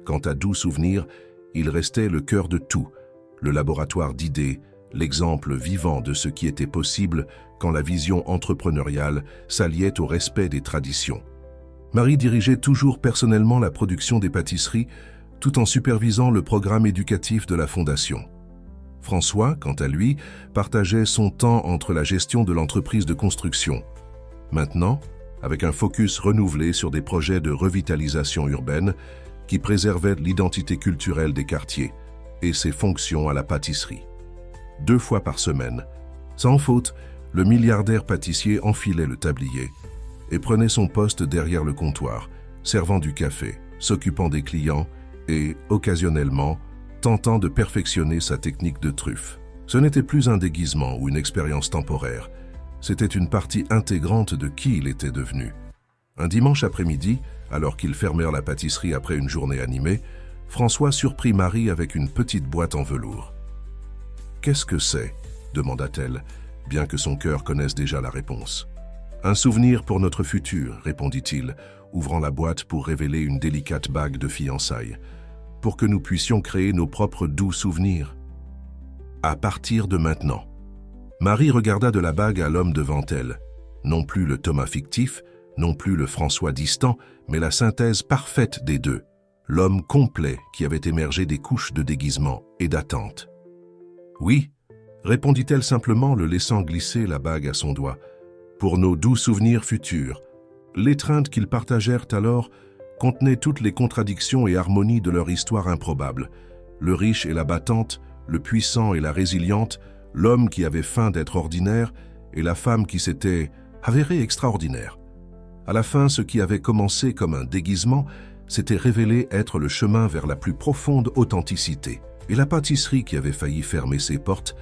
Quant à Doux Souvenirs, il restait le cœur de tout, le laboratoire d'idées, l'exemple vivant de ce qui était possible quand la vision entrepreneuriale s'alliait au respect des traditions. Marie dirigeait toujours personnellement la production des pâtisseries, tout en supervisant le programme éducatif de la Fondation. François, quant à lui, partageait son temps entre la gestion de l'entreprise de construction. Maintenant, avec un focus renouvelé sur des projets de revitalisation urbaine qui préservaient l'identité culturelle des quartiers et ses fonctions à la pâtisserie. 2 fois par semaine, sans faute, le milliardaire pâtissier enfilait le tablier et prenait son poste derrière le comptoir, servant du café, s'occupant des clients et, occasionnellement, tentant de perfectionner sa technique de truffe. Ce n'était plus un déguisement ou une expérience temporaire, c'était une partie intégrante de qui il était devenu. Un dimanche après-midi, alors qu'ils fermèrent la pâtisserie après une journée animée, François surprit Marie avec une petite boîte en velours. « Qu'est-ce que c'est » demanda-t-elle, bien que son cœur connaisse déjà la réponse. « Un souvenir pour notre futur » répondit-il, ouvrant la boîte pour révéler une délicate bague de fiançailles, « pour que nous puissions créer nos propres doux souvenirs. » À partir de maintenant. Marie regarda de la bague à l'homme devant elle. Non plus le Thomas fictif, non plus le François distant, mais la synthèse parfaite des deux. L'homme complet qui avait émergé des couches de déguisement et d'attente. « Oui » répondit-elle simplement, le laissant glisser la bague à son doigt. « Pour nos doux souvenirs futurs. » L'étreinte qu'ils partagèrent alors contenait toutes les contradictions et harmonies de leur histoire improbable. Le riche et la battante, le puissant et la résiliente, l'homme qui avait faim d'être ordinaire et la femme qui s'était avérée extraordinaire. À la fin, ce qui avait commencé comme un déguisement s'était révélé être le chemin vers la plus profonde authenticité. Et la pâtisserie qui avait failli fermer ses portes